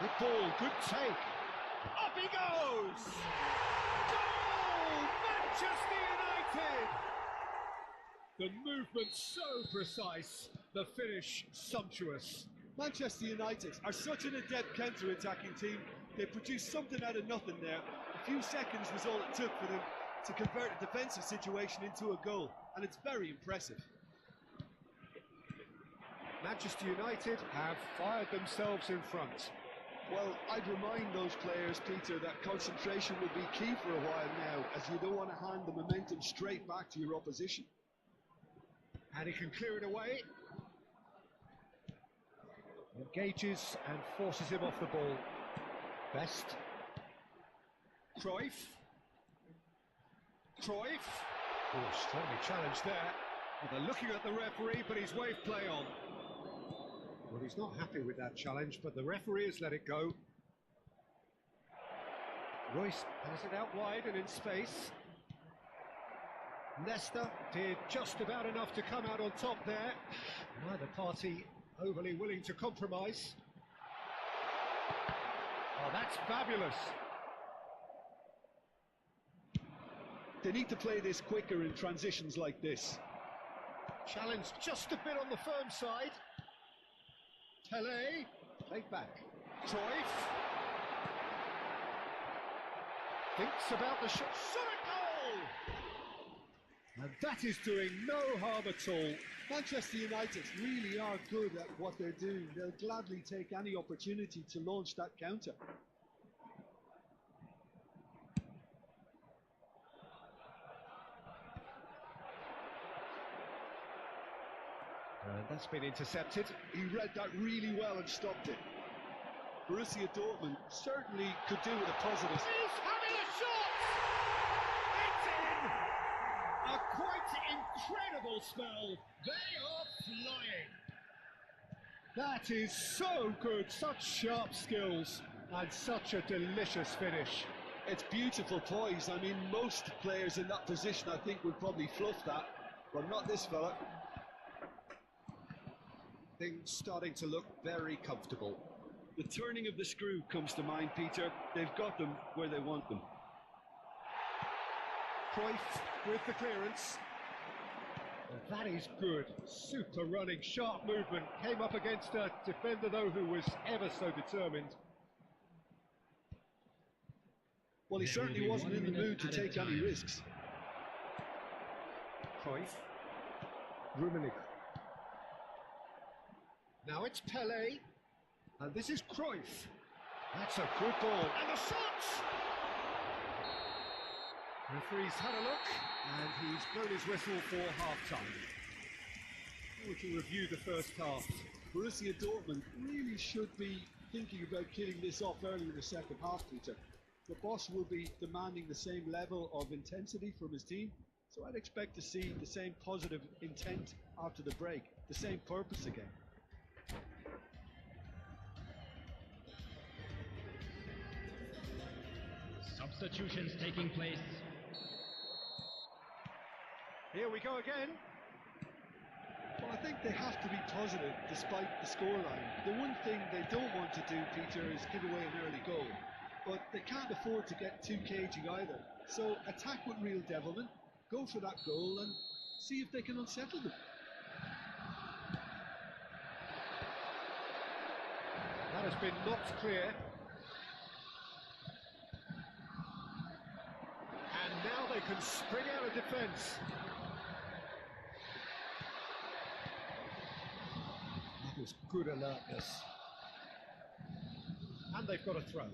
Good ball, good take. Up he goes! Goal! Manchester United! The movement so precise, the finish sumptuous. Manchester United are such an adept counter-attacking team. They produced something out of nothing there. A few seconds was all it took for them to convert a defensive situation into a goal, and it's very impressive. Manchester United have fired themselves in front. Well, I'd remind those players, Peter, that concentration will be key for a while now, as you don't want to hand the momentum straight back to your opposition. And he can clear it away. Engages and forces him off the ball. Best. Cruyff. Oh, strongly challenged there. Well, they're looking at the referee, but he's waved play on. Well, he's not happy with that challenge, but the referee has let it go. Royce has it out wide and in space. Leicester did just about enough to come out on top there. Neither party overly willing to compromise. Oh, that's fabulous. They need to play this quicker in transitions like this. Challenge just a bit on the firm side. Pele, played back. Cruyff. Thinks about the shot. Shot goal! And that is doing no harm at all. Manchester United really are good at what they're doing. They'll gladly take any opportunity to launch that counter. And that's been intercepted. He read that really well and stopped it. Borussia Dortmund certainly could do with a positive. He's having a shot! It's in! A quite incredible spell. They are flying. That is so good. Such sharp skills and such a delicious finish. It's beautiful poise. I mean, most players in that position, I think, would probably fluff that, but not this fella. Things starting to look very comfortable. The turning of the screw comes to mind, Peter. They've got them where they want them. Cruyff with the clearance. That is good. Super running, sharp movement. Came up against a defender, though, who was ever so determined. Well, he certainly wasn't in the mood to take any risks. Cruyff. Rummenigge. Now it's Pele. And this is Cruyff. That's a good ball. And the shot! Referee's had a look, and he's blown his whistle for half-time. We can review the first half. Borussia Dortmund really should be thinking about killing this off early in the second half, Peter. The boss will be demanding the same level of intensity from his team, so I'd expect to see the same positive intent after the break, the same purpose again. Substitutions taking place. Here we go again. Well, I think they have to be positive despite the scoreline. The one thing they don't want to do, Peter, is give away an early goal. But they can't afford to get too cagey either. So attack with real devilment, go for that goal and see if they can unsettle them. That has been knocked clear. And now they can spring out of defence. That was good alertness. And they've got a throw.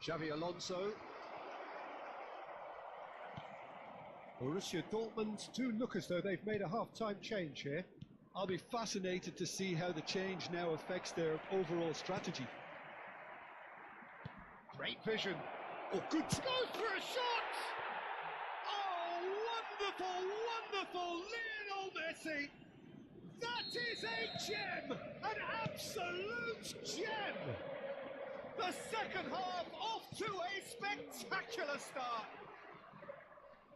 Xavi Alonso. Borussia Dortmund do look as though they've made a half-time change here. I'll be fascinated to see how the change now affects their overall strategy. Great vision. Oh, good. Goes for a shot! Oh, wonderful, wonderful Lionel Messi! That is a gem! An absolute gem! The second half off to a spectacular start.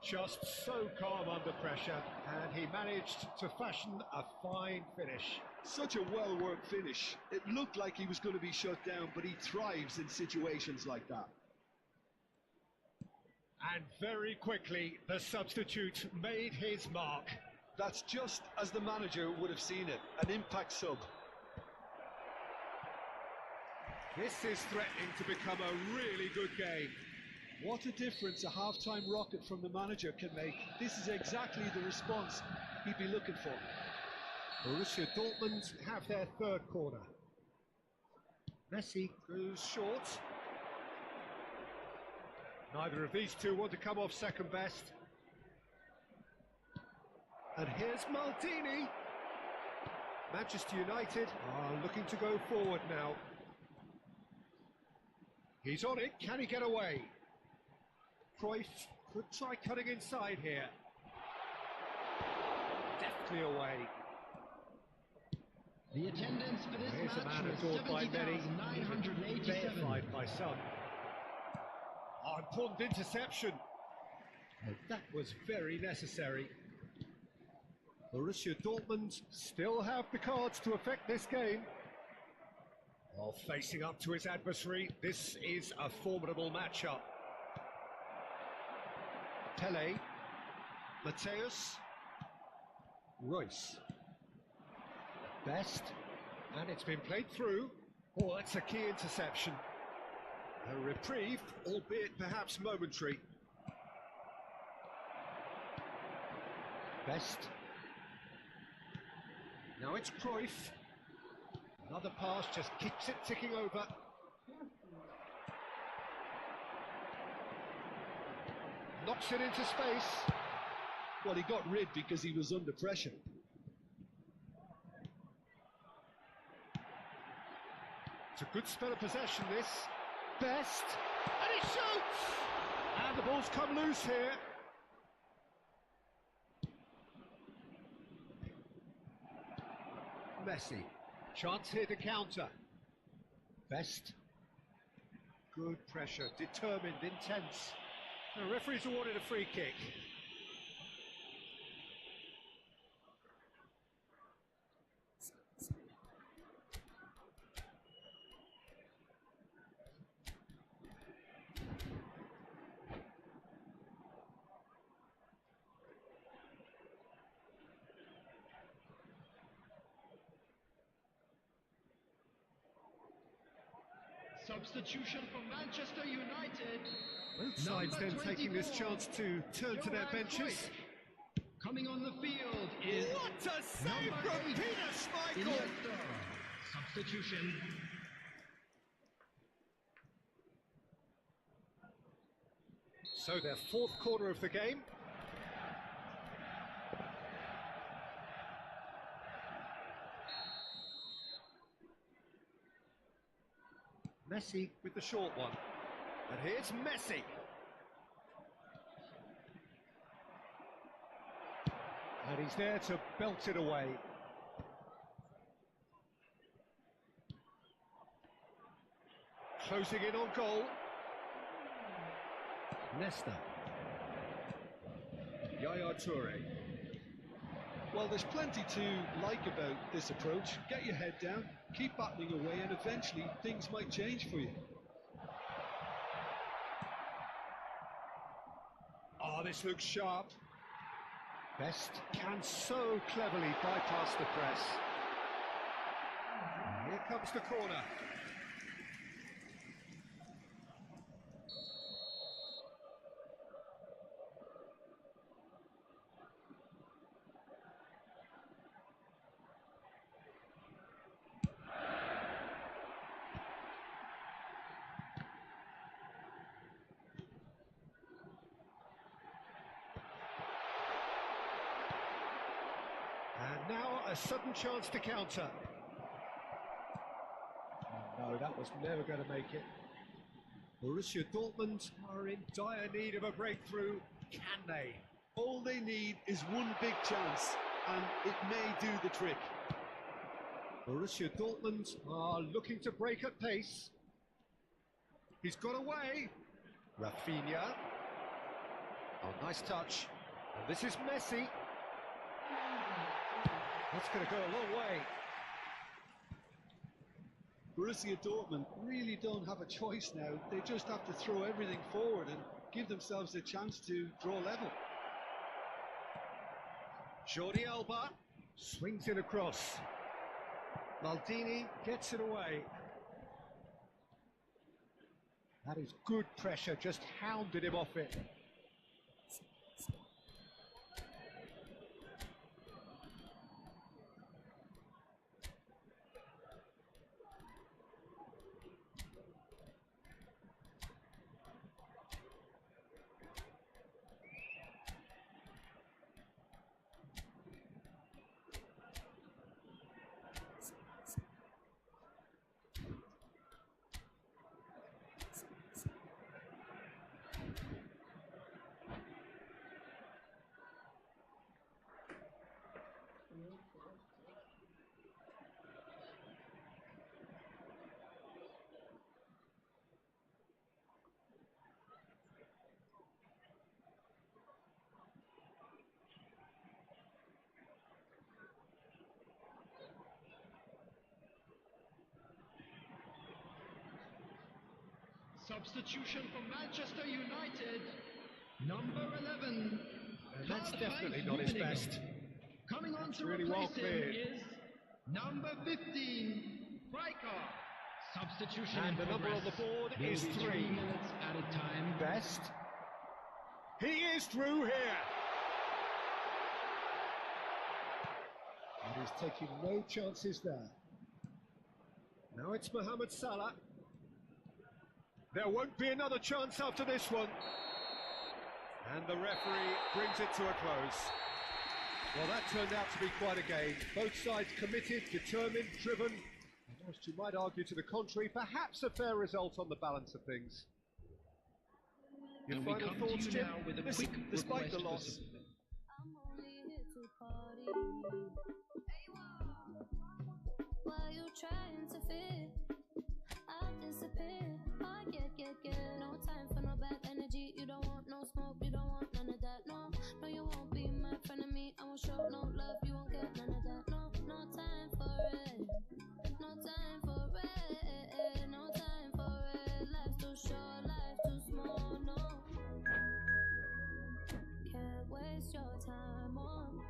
Just so calm under pressure, and he managed to fashion a fine finish. Such a well-worked finish. It looked like he was going to be shut down, but he thrives in situations like that. And very quickly, the substitute made his mark. That's just as the manager would have seen it, an impact sub. This is threatening to become a really good game. What a difference a half-time rocket from the manager can make. This is exactly the response he'd be looking for. Borussia Dortmund have their third corner. Messi goes short. Neither of these two want to come off second best. And here's Maldini. Manchester United are looking to go forward now. He's on it, can he get away? Cruyff could try cutting inside here. Deftly away. The attendance for this Here's a match man was adored by many, 70,987. verified by some. Oh, important interception. That was very necessary. Borussia Dortmund still have the cards to affect this game. While facing up to his adversary, this is a formidable matchup. Pele, Mateus, Royce, Best, and it's been played through. Oh, that's a key interception. A reprieve, albeit perhaps momentary. Best. Now it's Cruyff. Another pass just keeps it ticking over. Knocks it into space. Well, he got rid because he was under pressure. It's a good spell of possession, this. Best. And he shoots! And the ball's come loose here. Messi. Chance here to counter. Best. Good pressure, determined, intense. The referee's awarded a free kick. Substitution for Manchester United. Both sides then taking this chance to turn to their benches. Cruyff. Coming on the field is What a save number from 8, Peter Schmeichel! Iniesta. Substitution. So their fourth corner of the game. Messi with the short one. And here's Messi. And he's there to belt it away. Closing in on goal. Nesta. Yaya Toure. Well, there's plenty to like about this approach. Get your head down, keep battling away, and eventually things might change for you. Oh, this looks sharp. Best can so cleverly bypass the press. Here comes the corner. And now a sudden chance to counter. No, that was never going to make it. Borussia Dortmund are in dire need of a breakthrough. Can they? All they need is one big chance, and it may do the trick. Borussia Dortmund are looking to break at pace. He's got away. Rafinha. Oh, nice touch. And this is Messi. That's going to go a long way. Borussia Dortmund really don't have a choice now. They just have to throw everything forward and give themselves a chance to draw level. Jordi Alba swings it across. Maldini gets it away. That is good pressure, just hounded him off it. Substitution for Manchester United, number 11. And that's definitely not his best. Coming on to really replace well him cleared. is number 15, Riker. Substitution And the in number on the progress. board Will is be 3. 3 minutes at a time. Best. He is through here. And he's taking no chances there. Now it's Mohamed Salah. There won't be another chance after this one. And the referee brings it to a close. Well, that turned out to be quite a game. Both sides committed, determined, driven. And whilst you might argue to the contrary, perhaps a fair result on the balance of things. Your And we final come thoughts, to you Jim? now with a Listen, quick despite request the for loss, support. I'm only here to party. While you trying to fit, I'll disappear. Oh, yeah. No time for no bad energy. You don't want no smoke, you don't want none of that. No, you won't be my friend of me. I won't show no love, you won't get none of that. No time for it. No time for it. No time for it. Life's too short, life's too small. No, can't waste your time on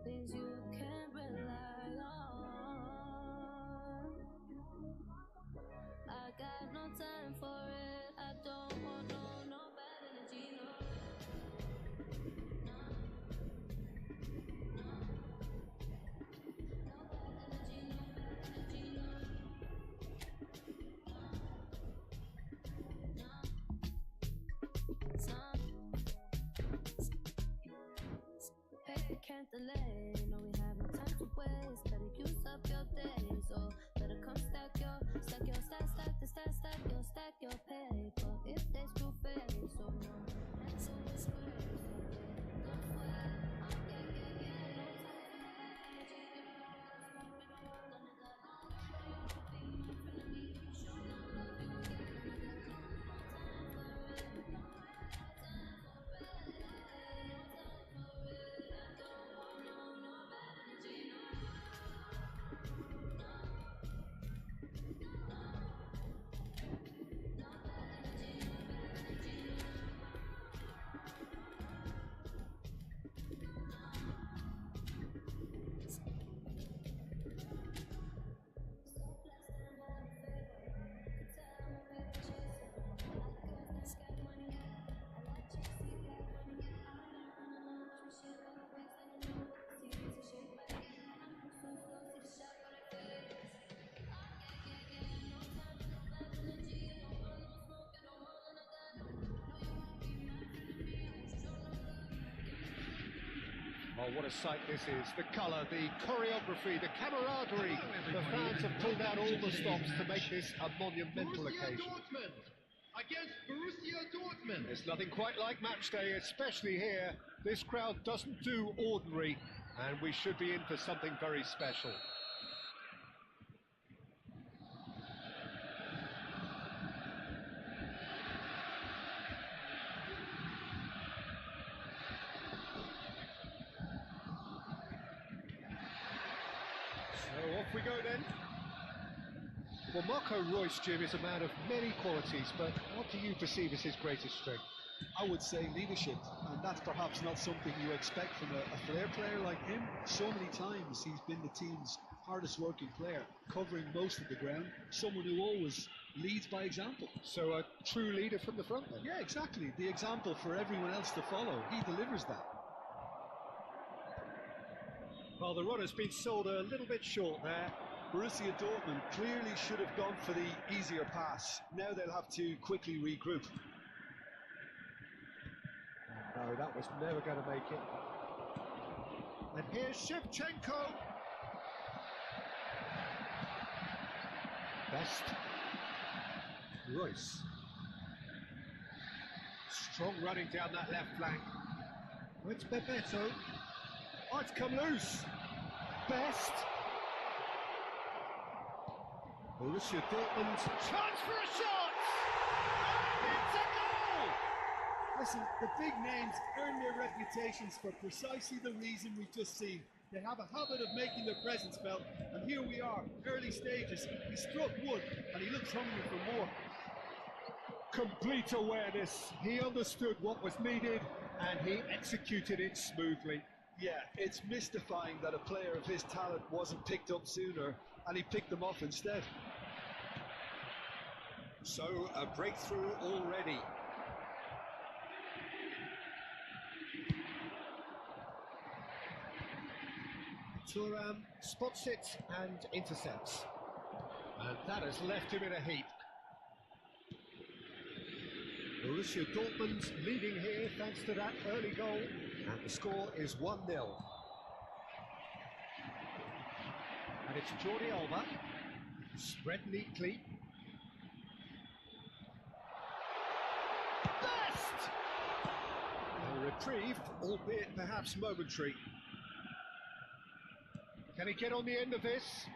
things you can't rely on. I got no time for it. I don't want no bad energy, no. No bad energy, no. Baby, can't delay. No, we have no time to waste. Better use up your days, or better come stack your stack the stack your paper. If they screw fairly, so no. Let's always square. Oh, what a sight this is. The colour, the choreography, the camaraderie. The fans have pulled out all the stops to make this a monumental Borussia occasion. Dortmund against Borussia Dortmund. There's nothing quite like match day, especially here. This crowd doesn't do ordinary, and we should be in for something very special. So off we go then. Well, Marco Reus, Jim, is a man of many qualities, but what do you perceive as his greatest strength? I would say leadership, and that's perhaps not something you expect from a flair player like him. So many times he's been the team's hardest working player, covering most of the ground, someone who always leads by example. So a true leader from the front then? Yeah, exactly. The example for everyone else to follow. He delivers that. Well, the run has been sold a little bit short there. Borussia Dortmund clearly should have gone for the easier pass. Now they'll have to quickly regroup. No, that was never going to make it. And here's Shevchenko. Best. Reus. Strong running down that left flank. Oh, it's Bebeto. Oh, it's come loose. Best. Borussia Dortmund. Chance for a shot! And it's a goal! Listen, the big names earn their reputations for precisely the reason we've just seen. They have a habit of making their presence felt, and here we are, early stages. He struck one, and he looks hungry for more. Complete awareness. He understood what was needed, and he executed it smoothly. Yeah, it's mystifying that a player of his talent wasn't picked up sooner, and he picked them off instead. So, a breakthrough already. Thuram spots it and intercepts. And that has left him in a heap. Borussia Dortmund leading here thanks to that early goal, and the score is 1-0. And it's Jordi Alba, spread neatly. Best! A reprieve, albeit perhaps momentary. Can he get on the end of this?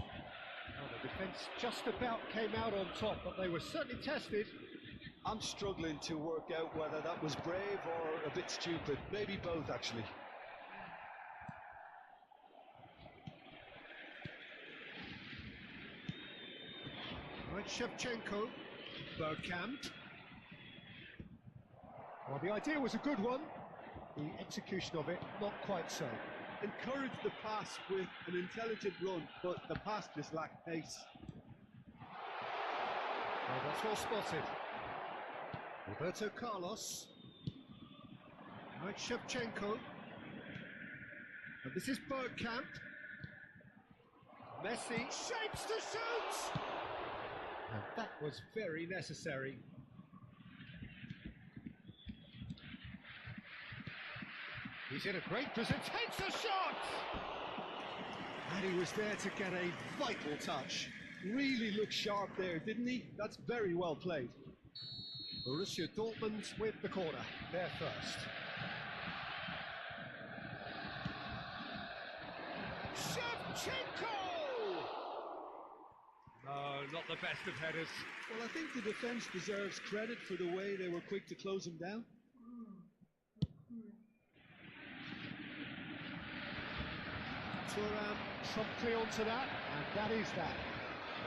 Oh, the defence just about came out on top, but they were certainly tested. I'm struggling to work out whether that was brave or a bit stupid. Maybe both, actually. Right, Shevchenko, Bergkamp. Well, the idea was a good one. The execution of it, not quite so. Encouraged the pass with an intelligent run, but the pass just lacked pace. Well, that's well spotted. Roberto Carlos. Right, Shevchenko. And this is Bergkamp. Messi shapes to shoot! And that was very necessary. He's in a great position, takes a shot! And he was there to get a vital touch. Really looked sharp there, didn't he? That's very well played. Borussia Dortmund with the corner, they're first. Shevchenko! No, not the best of headers. Well, I think the defence deserves credit for the way they were quick to close him down. Thuram promptly onto that, and that is that.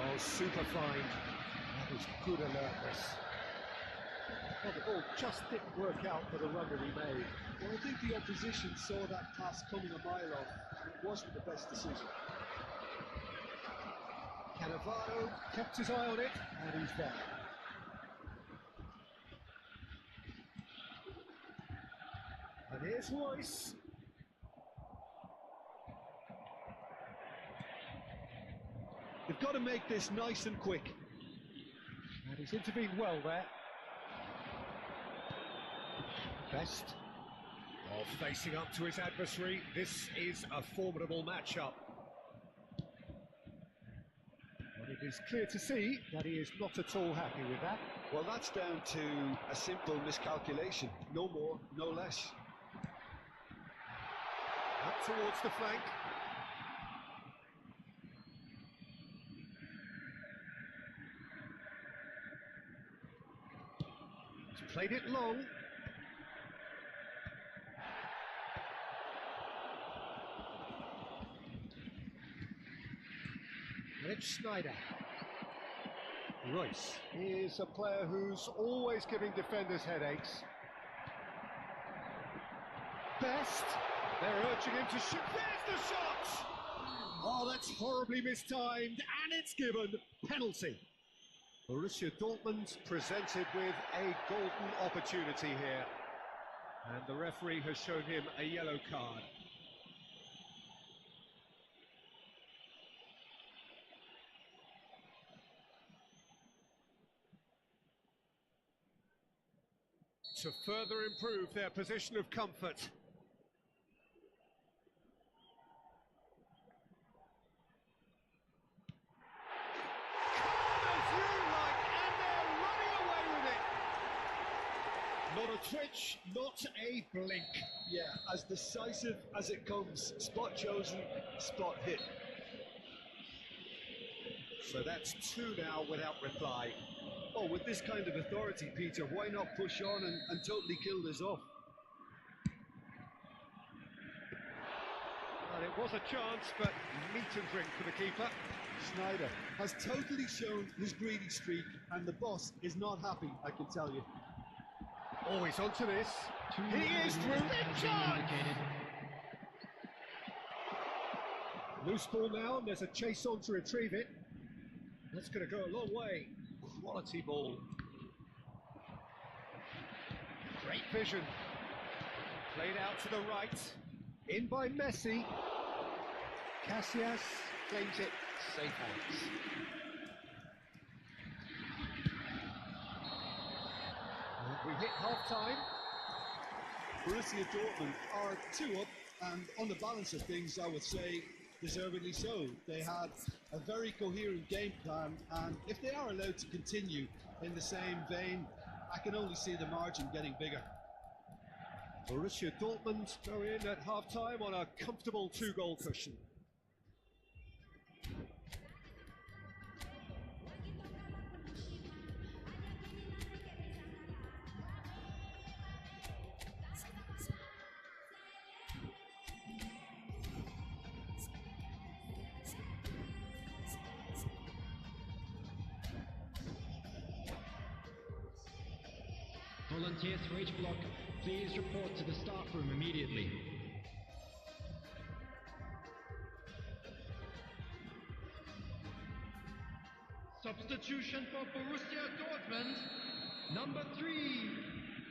Oh, super fine. That is good alertness. Well, the ball just didn't work out for the runner he made. Well, I think the opposition saw that pass coming a mile off, and it wasn't the best decision. Cannavaro kept his eye on it, and he's there. And here's Royce. They've got to make this nice and quick. And he's intervened well there. Best. Oh, facing up to his adversary. This is a formidable matchup. But it is clear to see that he is not at all happy with that. Well, that's down to a simple miscalculation. No more, no less. Up towards the flank. He's played it long. And it's Schneider. Royce is a player who's always giving defenders headaches. Best. They're urging him to shoot. There's the shot! Oh, that's horribly mistimed, and it's given penalty. Borussia Dortmund presented with a golden opportunity here. And the referee has shown him a yellow card. To further improve their position of comfort. Not a twitch, not a blink. Yeah, as decisive as it comes. Spot chosen, spot hit. So that's two now without reply. Oh, with this kind of authority, Peter, why not push on and totally kill this off? Well, it was a chance, but meat and drink for the keeper. Schneider has totally shown his greedy streak, and the boss is not happy, I can tell you. Oh, he's onto this. He is through. Big chance! Loose ball now, and there's a chase on to retrieve it. That's going to go a long way. Quality ball. Great vision. Played out to the right. In by Messi. Casillas claims it. Safe hands. We hit half-time. Borussia Dortmund are 2 up, and on the balance of things, I would say deservedly so. They had a very coherent game plan, and if they are allowed to continue in the same vein, I can only see the margin getting bigger. Borussia Dortmund go in at half-time on a comfortable 2-goal cushion. Volunteers for each block, please report to the staff room immediately. Substitution for Borussia Dortmund. Number 3,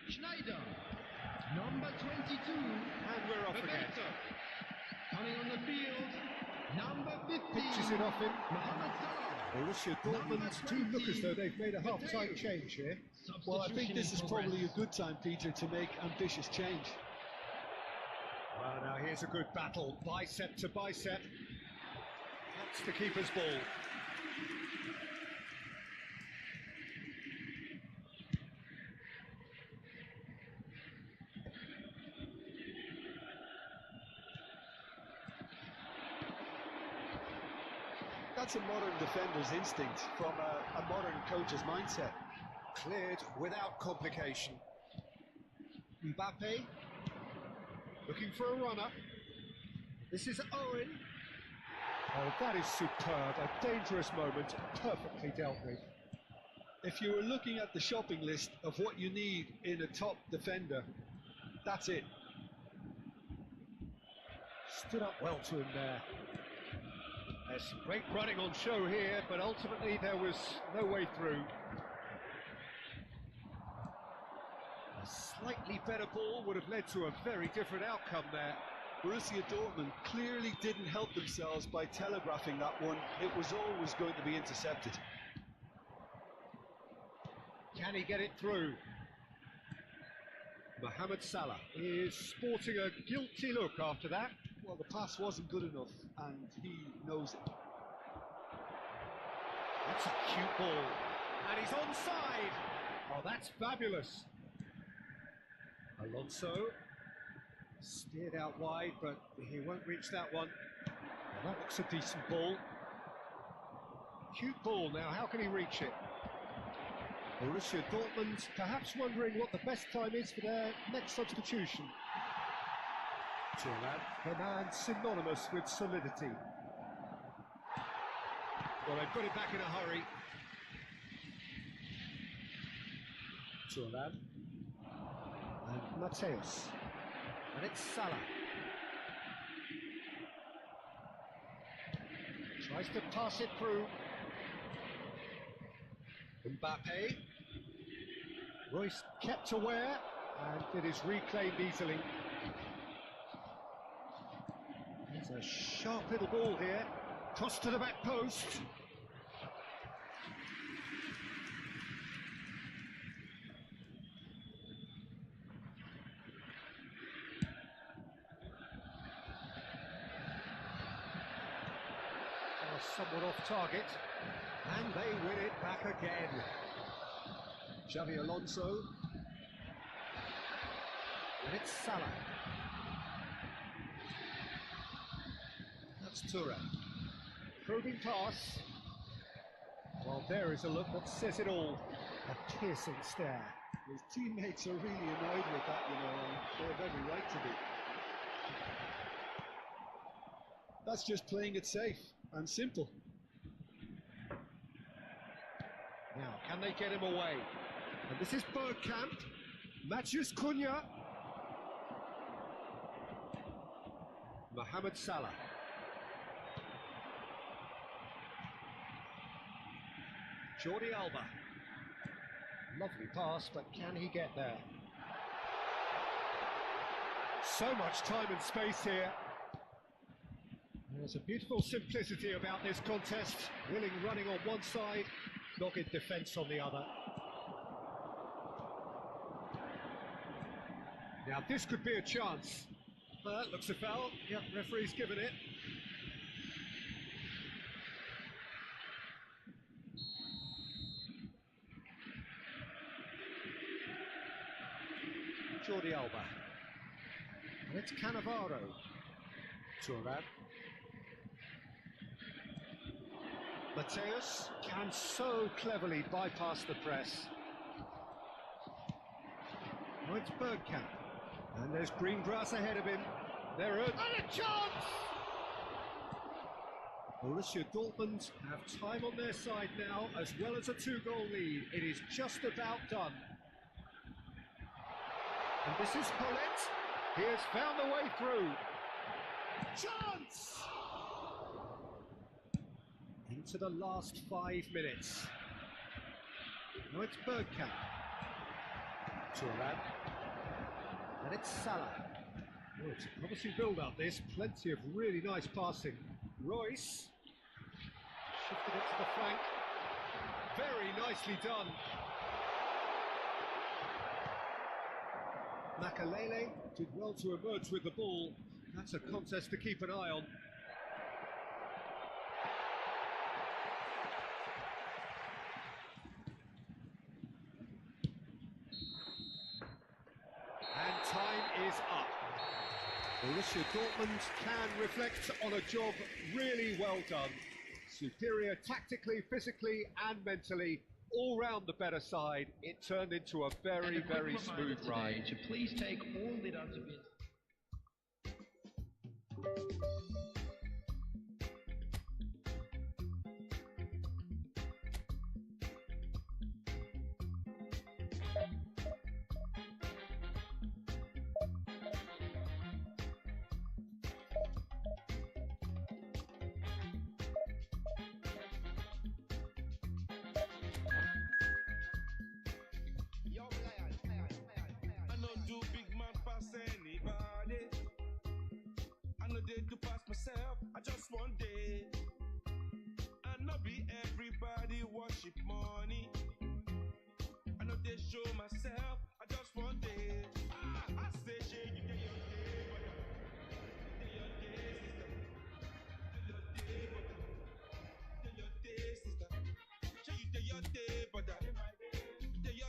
Schneider. Number 22, And we're off again. coming on the field. Number 15, Pitches it off him. Mohamed Salah. Borussia Dortmund do look as though they've made a half-time change here. Well, I think Substitution this in is probably a progress. good time, Peter, to make ambitious change. here's a good battle, bicep to bicep. That's the keeper's ball. That's a modern defender's instinct from a modern coach's mindset. Cleared without complication. Mbappe looking for a runner. This is Owen. Oh, that is superb. A dangerous moment, perfectly dealt with. If you were looking at the shopping list of what you need in a top defender, that's it. Stood up well to him there. There's some great running on show here, but ultimately there was no way through. A slightly better ball would have led to a very different outcome there. Borussia Dortmund clearly didn't help themselves by telegraphing that one. It was always going to be intercepted. Can he get it through? Mohamed Salah is sporting a guilty look after that. Well, the pass wasn't good enough, and he knows it. That's a cute ball. And he's onside. Oh, that's fabulous. Alonso steered out wide, but he won't reach that one. Well, that looks a decent ball. Cute ball now, how can he reach it? Borussia Dortmund perhaps wondering what the best time is for their next substitution. Thuram, the man synonymous with solidity. Well, they've got it back in a hurry. Thuram. And Mateus. And it's Salah. Tries to pass it through. Mbappe. Royce kept aware, and it is reclaimed easily. There's a sharp little ball here. Cross to the back post. Somewhat off target, and they win it back again. Xavi Alonso, and it's Salah. That's Thuram. Probing pass. Well, there is a look that says it all. A piercing stare. His teammates are really annoyed with that, you know, and they have every right to be. That's just playing it safe and simple. Now, can they get him away? And this is Bergkamp. Matheus Cunha. Mohamed Salah. Jordi Alba. Lovely pass, but can he get there? So much time and space here. There's a beautiful simplicity about this contest. Willing running on one side, dogged defence on the other. Now this could be a chance. That looks a foul. Yep, referee's given it. Jordi Alba. And it's Cannavaro. Thuram. Mateus can so cleverly bypass the press. Now it's Bergkamp. And there's green grass ahead of him. There is a chance! Borussia Dortmund have time on their side now, as well as a 2-goal lead. It is just about done. And this is Paulette. He has found the way through. Chance! Into the last 5 minutes. Now it's Bergkamp. Thuram. And it's Salah. Oh, it's a promising build-up this. Plenty of really nice passing. Royce. Shifted it to the flank. Very nicely done. Makalele did well to emerge with the ball. That's a contest to keep an eye on. And time is up. Borussia Dortmund can reflect on a job really well done. Superior tactically, physically and mentally, all round the better side. It turned into a very, very smooth ride. To please take all the dustbins. I know do big man pass anybody. I know they to pass myself. I just one day. I know be everybody worship money. I know they show myself. I just one day. I say, shey, you get your day, but you get your day, sister. Get your day, sister. Shey, you get your day, but get your day, sister.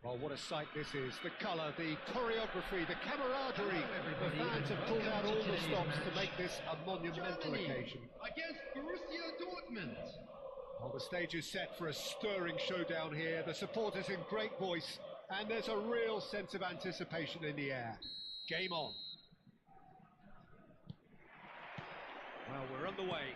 Well, what a sight this is. The colour, the choreography, the camaraderie. The fans have pulled out all the stops to make this a monumental occasion. Against Borussia Dortmund. Well, the stage is set for a stirring showdown here. The supporters in great voice, and there's a real sense of anticipation in the air. Game on. Well, we're underway.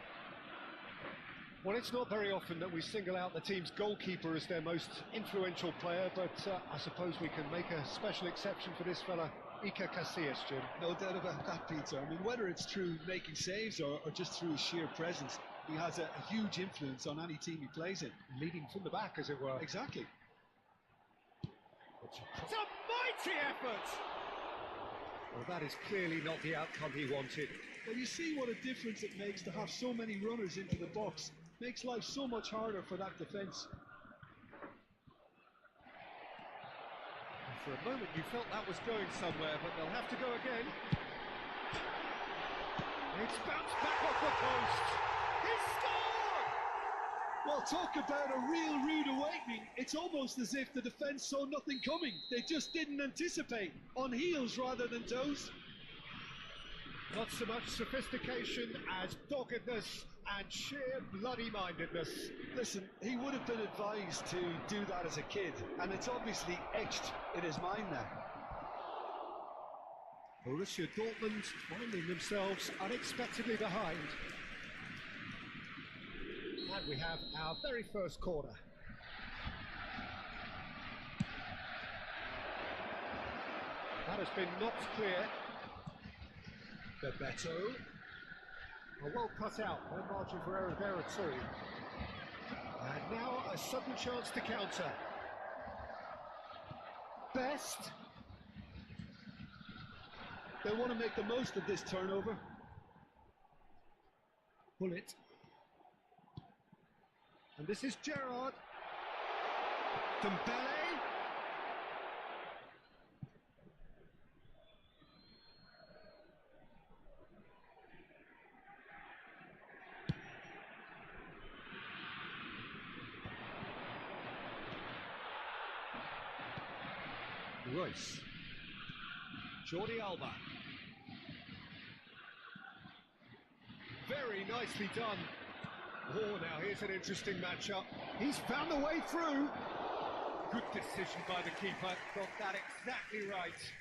Well, it's not very often that we single out the team's goalkeeper as their most influential player, but I suppose we can make a special exception for this fella, Iker Casillas, Jim. No doubt about that, Peter. I mean, whether it's through making saves or just through his sheer presence, he has a huge influence on any team he plays in. Leading from the back, as it were. Exactly. It's a mighty effort! Well, that is clearly not the outcome he wanted. Well, you see what a difference it makes to have so many runners into the box. Makes life so much harder for that defence. For a moment you felt that was going somewhere, but they'll have to go again. It's bounced back off the post. He scored! Well, talk about a real rude awakening. It's almost as if the defence saw nothing coming. They just didn't anticipate. On heels rather than toes. Not so much sophistication as doggedness and sheer bloody-mindedness. Listen, he would have been advised to do that as a kid, and it's obviously etched in his mind now. Borussia Dortmund finding themselves unexpectedly behind. And we have our very first corner. That has been knocked clear. Bebeto. Well cut out, no margin for error there at all. And now a sudden chance to counter. Best. They want to make the most of this turnover. Bullet. And this is Gerrard. Dembele. Royce. Jordi Alba. Very nicely done. Oh, now here's an interesting matchup. He's found the way through. Good decision by the keeper. Got that exactly right.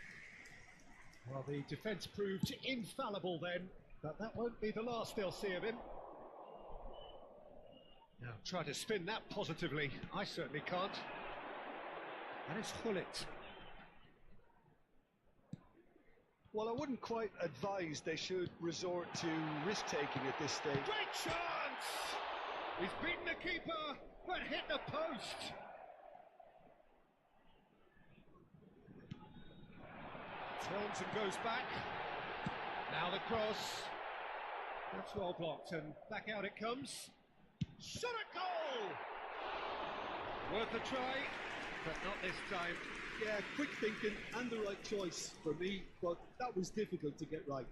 Well, the defence proved infallible then, but that won't be the last they'll see of him. Now, try to spin that positively. I certainly can't. And it's Gullit. Well, I wouldn't quite advise they should resort to risk-taking at this stage. Great chance! He's beaten the keeper, but hit the post. Turns and goes back. Now the cross. That's well blocked, and back out it comes. Shot at goal! Worth a try, but not this time. Yeah, quick thinking and the right choice for me, but that was difficult to get right.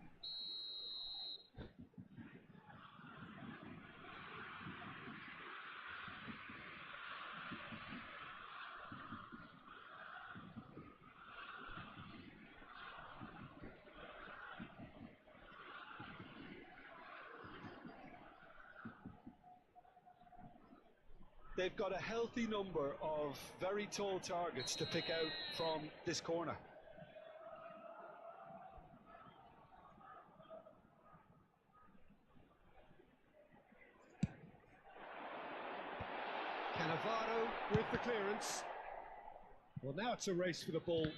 They've got a healthy number of very tall targets to pick out from this corner. Cannavaro with the clearance. Well, now it's a race for the ball.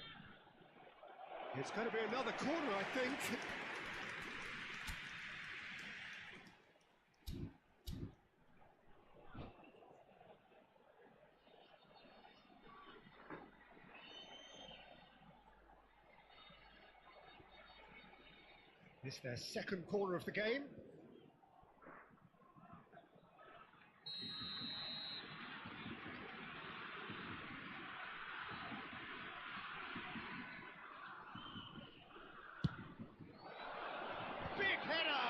It's going to be another corner, I think. This is their second corner of the game. Big header!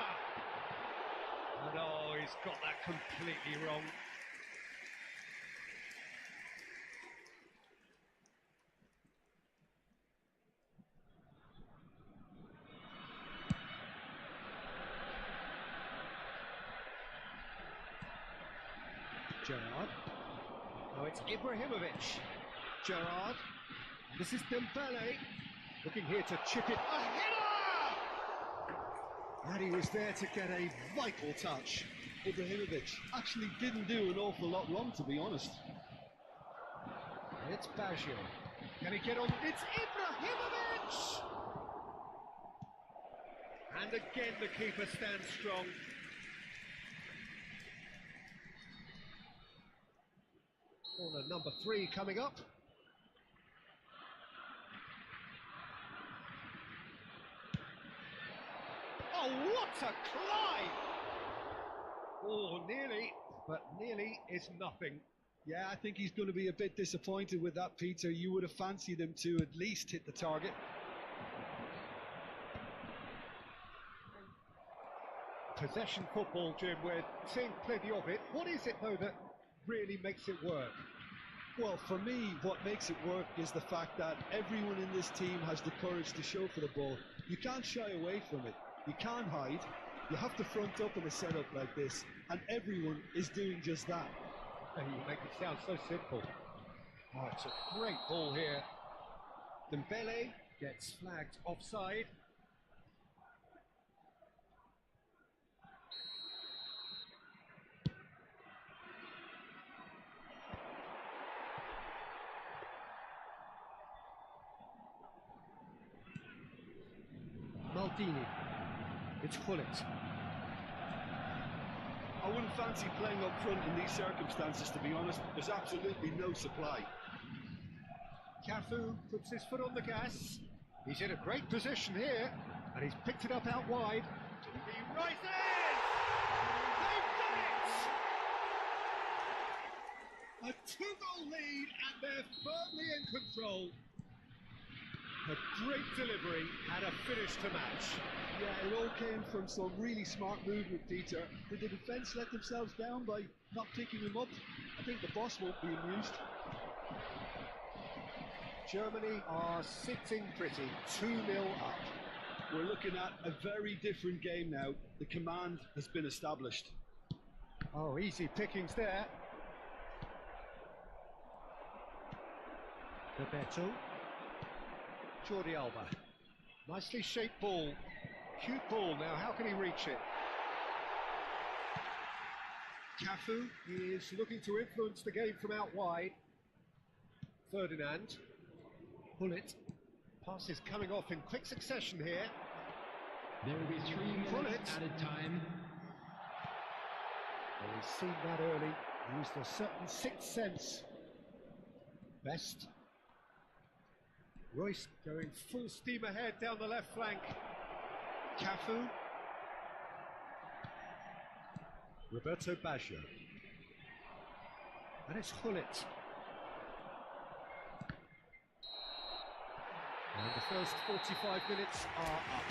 And oh, he's got that completely wrong. Gerrard. Oh, it's Ibrahimovic. Gerrard. This is Dembele. Looking here to chip it. A header! And he was there to get a vital touch. Ibrahimovic actually didn't do an awful lot wrong, to be honest. It's Baggio. Can he get on? It's Ibrahimovic! And again the keeper stands strong. Corner number 3 coming up. Oh, what a climb! Oh, nearly, but nearly is nothing. Yeah, I think he's going to be a bit disappointed with that, Peter. You would have fancied him to at least hit the target. Possession football, Jim, we're seeing plenty of it. What is it, though, that really makes it work? Well, for me, what makes it work is the fact that everyone in this team has the courage to show for the ball. You can't shy away from it. You can't hide. You have to front up in a setup like this, and everyone is doing just that. And you make it sound so simple. Oh, it's a great ball here. Dembele gets flagged offside. Maldini. It's Gullit. I wouldn't fancy playing up front in these circumstances, to be honest. There's absolutely no supply. Cafu puts his foot on the gas. He's in a great position here, and he's picked it up out wide. He rises! They've done it! A 2-goal lead, and they're firmly in control. A great delivery and a finish to match. Yeah, it all came from some really smart movement, Peter. Did the defence let themselves down by not picking him up? I think the boss won't be amused. Germany are sitting pretty, 2-0 up. We're looking at a very different game now. The command has been established. Oh, easy pickings there. Bebeto. Jordi Alba. Nicely shaped ball. Cute ball now, how can he reach it? Cafu is looking to influence the game from out wide. Ferdinand. Bullet. Passes coming off in quick succession here. There will be 3 minutes added time. Well, he's seen that early, used a certain sixth sense. Best. Royce going full steam ahead down the left flank. Cafu. Roberto Baggio. And it's Hullet. And the first 45 minutes are up.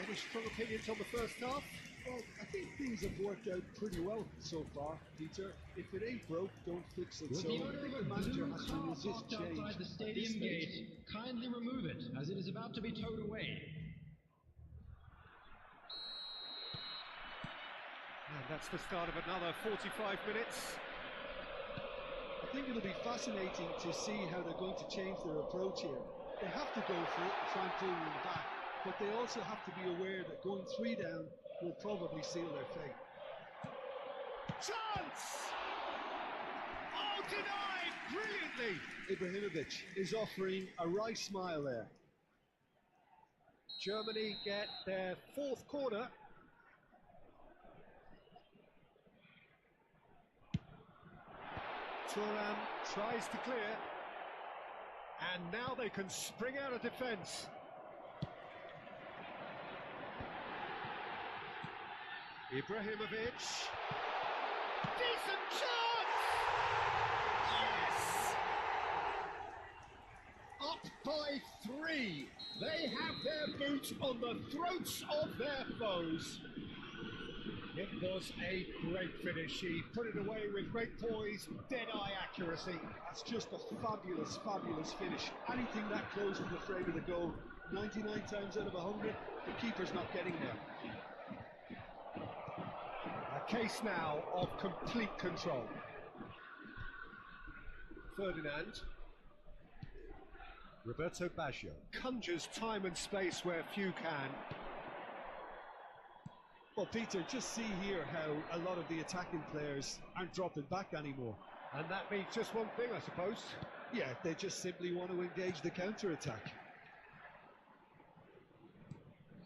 Any strong opinions on the first half? Well, I think things have worked out pretty well so far, Peter. If it ain't broke, don't fix it. So I think the manager has to resist change. Outside the stadium gate, kindly remove it, as it is about to be towed away. And that's the start of another 45 minutes. I think it'll be fascinating to see how they're going to change their approach here. They have to go for it and try and pull in the back, but they also have to be aware that going 3 down will probably seal their fate. Chance! Oh, denied brilliantly! Ibrahimovic is offering a wry smile there. Germany get their 4th corner. Thuram tries to clear, and now they can spring out of defence. Ibrahimovic. Decent chance! Yes! Up by 3. They have their boot on the throats of their foes. It was a great finish. He put it away with great poise, dead-eye accuracy. That's just a fabulous, fabulous finish. Anything that close to the frame of the goal, 99 times out of 100, the keeper's not getting there. A case now of complete control. Ferdinand. Roberto Baggio conjures time and space where few can. Well, Peter, just see here how a lot of the attacking players aren't dropping back anymore. And that means just one thing, I suppose. Yeah, they just simply want to engage the counter-attack.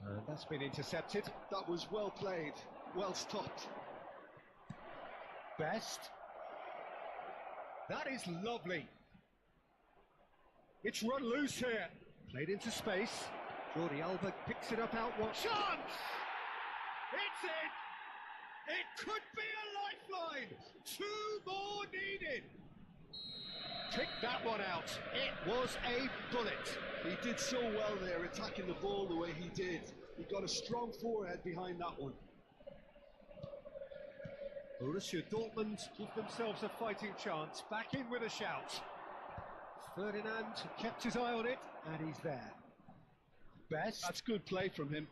And that's been intercepted. That was well played, well stopped. Best. That is lovely. It's run loose here. Played into space. Jordi Alba picks it up out wide. Chance! It's in! It could be a lifeline! 2 more needed! Pick that one out. It was a bullet. He did so well there, attacking the ball the way he did. He got a strong forehead behind that one. Borussia Dortmund give themselves a fighting chance. Back in with a shout. Ferdinand kept his eye on it, and he's there. Best. That's good play from him.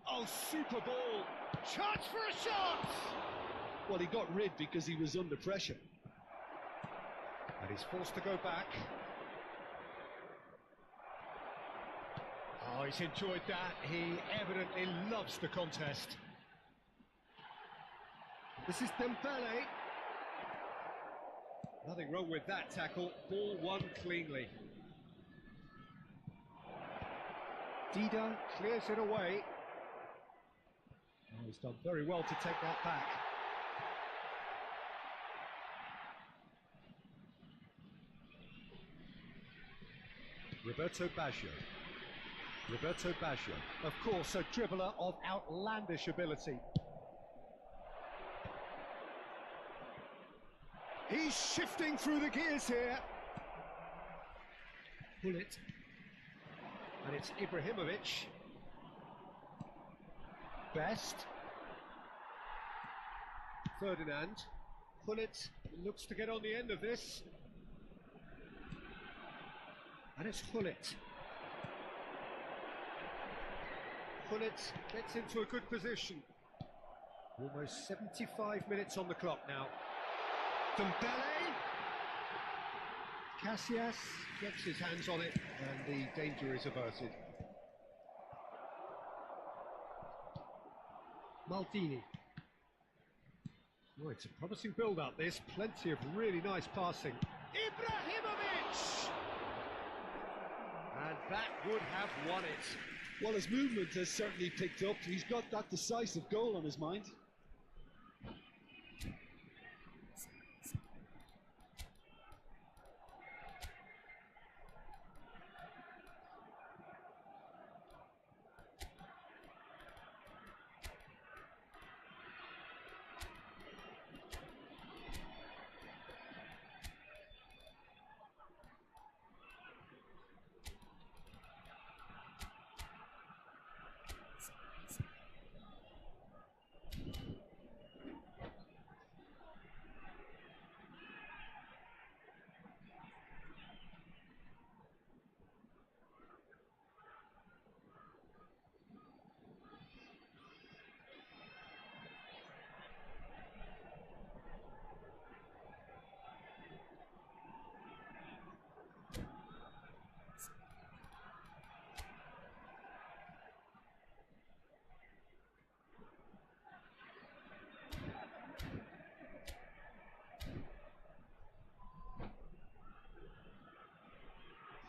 Oh, super ball! Chance for a shot! Well, he got rid because he was under pressure. And he's forced to go back. Oh, he's enjoyed that. He evidently loves the contest. This is Dembele. Nothing wrong with that tackle. Ball won cleanly. Dida clears it away. Oh, he's done very well to take that back. Roberto Baggio. Roberto Baggio. Of course, a dribbler of outlandish ability. He's shifting through the gears here. Bullet. And it's Ibrahimovic. Best. Ferdinand. Bullet looks to get on the end of this. And it's Hullet. Hullet gets into a good position. Almost 75 minutes on the clock now. Dembele. Casillas gets his hands on it and the danger is averted. Maldini. Oh, it's a promising build-up this, plenty of really nice passing. Ibrahimovic! And that would have won it. Well, his movement has certainly picked up. He's got that decisive goal on his mind.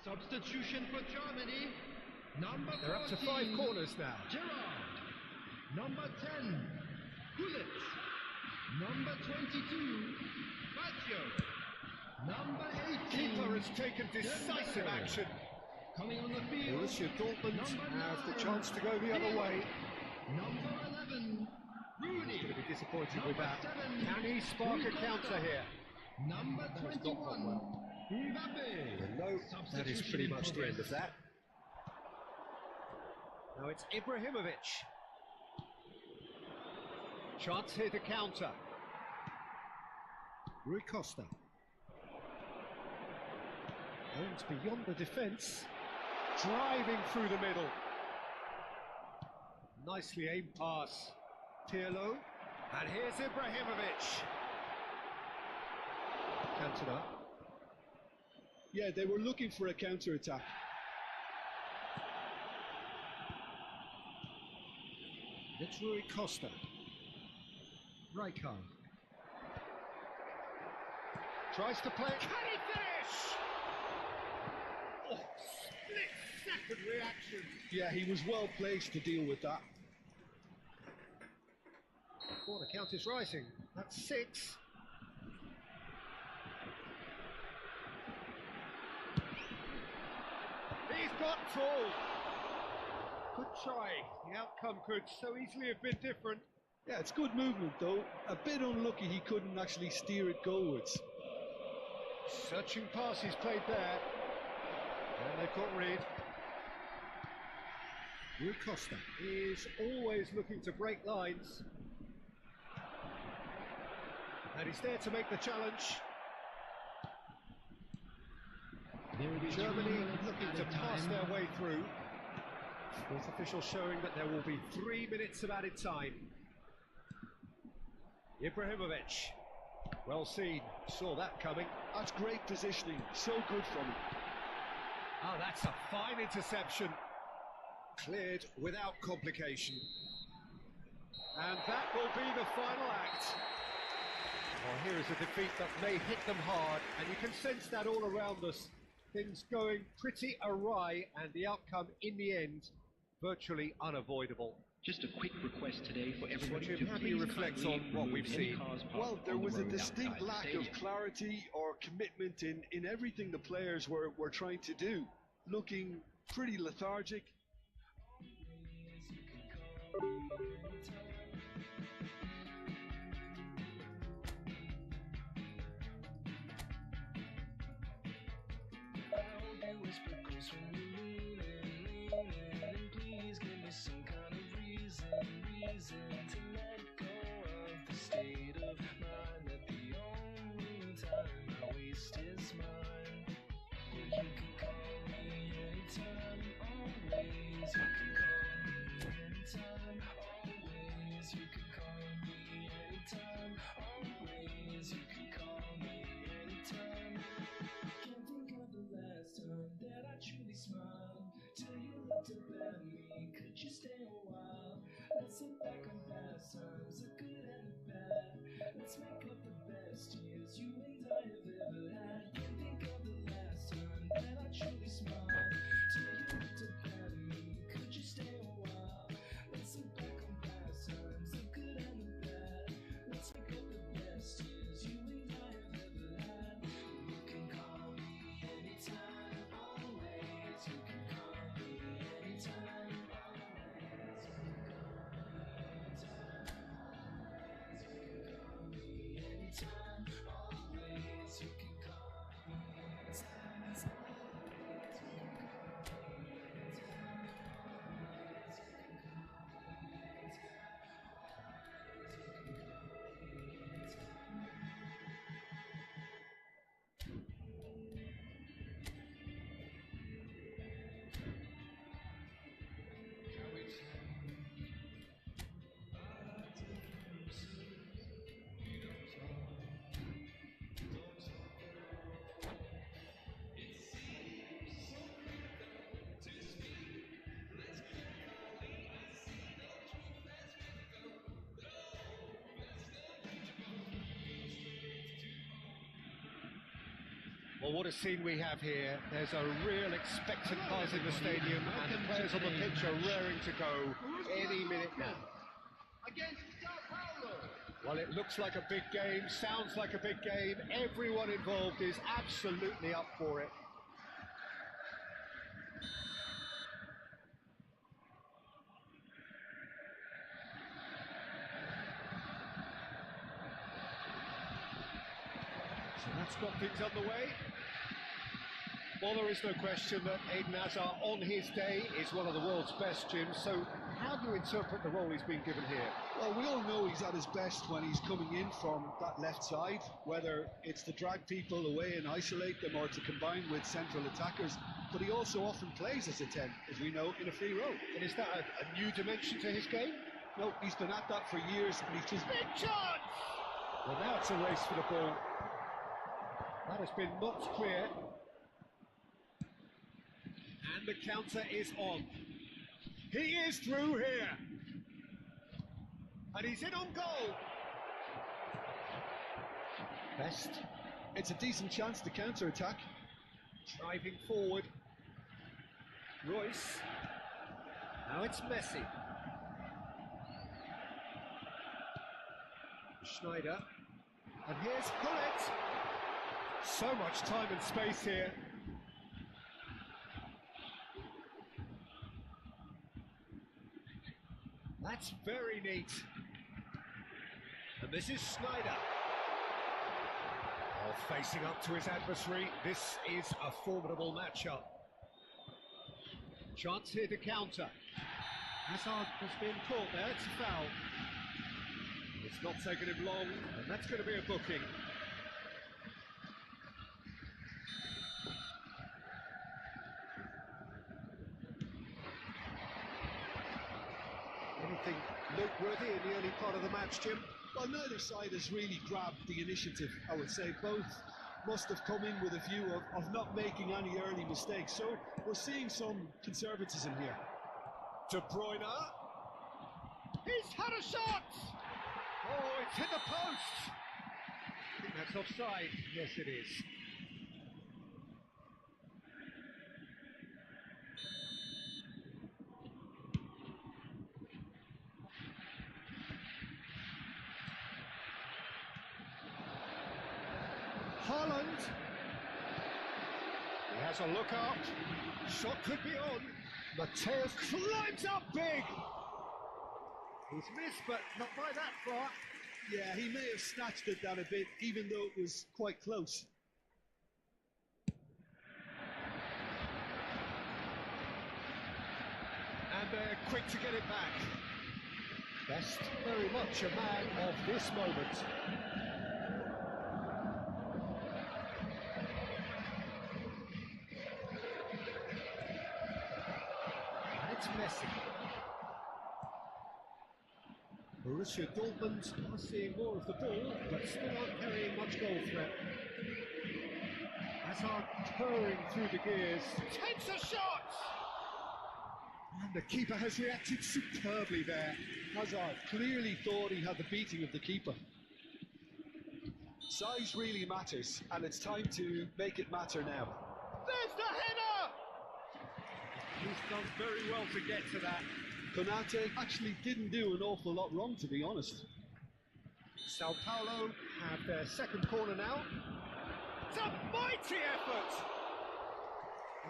Substitution for Germany. Number They're up to 5 14, corners now. Gerard. Number 10, Gullit. Number 22, Baccio. Number 18, Keeper has taken decisive Dembele. action. Coming on the field, Borussia Dortmund number have the 9, chance to go the other way. Number 11, Rooney. Going to be disappointed Number with that. 7, Can he spark a Rui counter Costa. here? Number That's not gone 21, well. Mbappe. No, that is pretty much the end of that. Now it's Ibrahimovic. Chance here to counter. Rui Costa. Oh, it's beyond the defence. Driving through the middle. Nicely aimed pass. Pirlo. And here's Ibrahimovic. Cantona. Yeah, they were looking for a counter-attack. It's Rui Costa. Rijkaard. Tries to play. Can he finish? Oh, split-second reaction. Yeah, he was well placed to deal with that. Oh, the count is rising. That's 6. He's got tall. Good try. The outcome could so easily have been different. Yeah, it's good movement though. A bit unlucky he couldn't actually steer it goalwards. Searching pass he's played there. And they've got rid. Rui Costa is always looking to break lines. And he's there to make the challenge. Germany looking to pass their way through. Fourth official showing that there will be 3 minutes of added time. Ibrahimovic. Well seen. Saw that coming. That's great positioning. So good from him. Ah, that's a fine interception. Cleared without complication. And that will be the final act. Well, here is a defeat that may hit them hard, and you can sense that all around us. Things going pretty awry, and the outcome in the end, virtually unavoidable. Just a quick request today for everybody Jim, to how do you please reflect kindly on what remove we've any seen? cars parked Well, there on the was a road distinct outside the lack of stadium. clarity or commitment in everything the players were trying to do. Looking pretty lethargic. To let go of the state of mind that the only time I waste is mine. You can call me to bear me, could you stay a while? Let's look back on past times, the good and the bad. Let's make up the best years you and I have ever had. Can't think of the last time that I truly smiled. Do you want to bear me, could you stay a while? Let's look back on past times, the good and the bad. Let's make up the best years you and I have ever had. You can call me anytime, always. You can call me anytime, always. You can call me anytime, always. You can call me anytime, Well, what a scene we have here. There's a real expectant buzz in the stadium, and the players on the pitch are raring to go any minute now. Against Sao Paulo. Well, it looks like a big game, sounds like a big game. Everyone involved is absolutely up for it. So that's got things underway. Well, there is no question that Eden Hazard, on his day, is one of the world's best, Jim. So how do you interpret the role he's been given here? Well, we all know he's at his best when he's coming in from that left side, whether it's to drag people away and isolate them or to combine with central attackers. But he also often plays as a 10, as we know, in a free role. And is that a new dimension to his game? No, he's been at that for years, and he's just... Big chance! Well, now it's a race for the ball. That has been knocked clear. And the counter is on. He is through here. And he's in on goal. Best. It's a decent chance to counter-attack. Driving forward. Royce. Now it's Messi. Schneider. And here's Hullet. So much time and space here. That's very neat. And this is Schneider. Oh, facing up to his adversary. This is a formidable matchup. Chance here to counter. Hazard has been caught there, it's a foul. It's not taken him long, and that's going to be a booking. Anything noteworthy in the early part of the match, Jim? Well, neither side has really grabbed the initiative, I would say. Both must have come in with a view of not making any early mistakes. So we're seeing some conservatism here. De Bruyne. He's had a shot! Oh, it's hit the post! I think that's offside. Yes, it is. Haaland. He has a look up. Shot could be on. Mateus climbs up big. He's missed, but not by that far. Yeah, he may have snatched it down a bit, even though it was quite close. And they're quick to get it back. Best very much a man of this moment. And it's Messi. Borussia Dortmund are seeing more of the ball, but still aren't carrying much goal threat. Hazard purring through the gears. Takes a shot! And the keeper has reacted superbly there. Hazard clearly thought he had the beating of the keeper. Size really matters, and it's time to make it matter now. There's the header! He's done very well to get to that. Konate actually didn't do an awful lot wrong, to be honest. Sao Paulo have their second corner now. It's a mighty effort!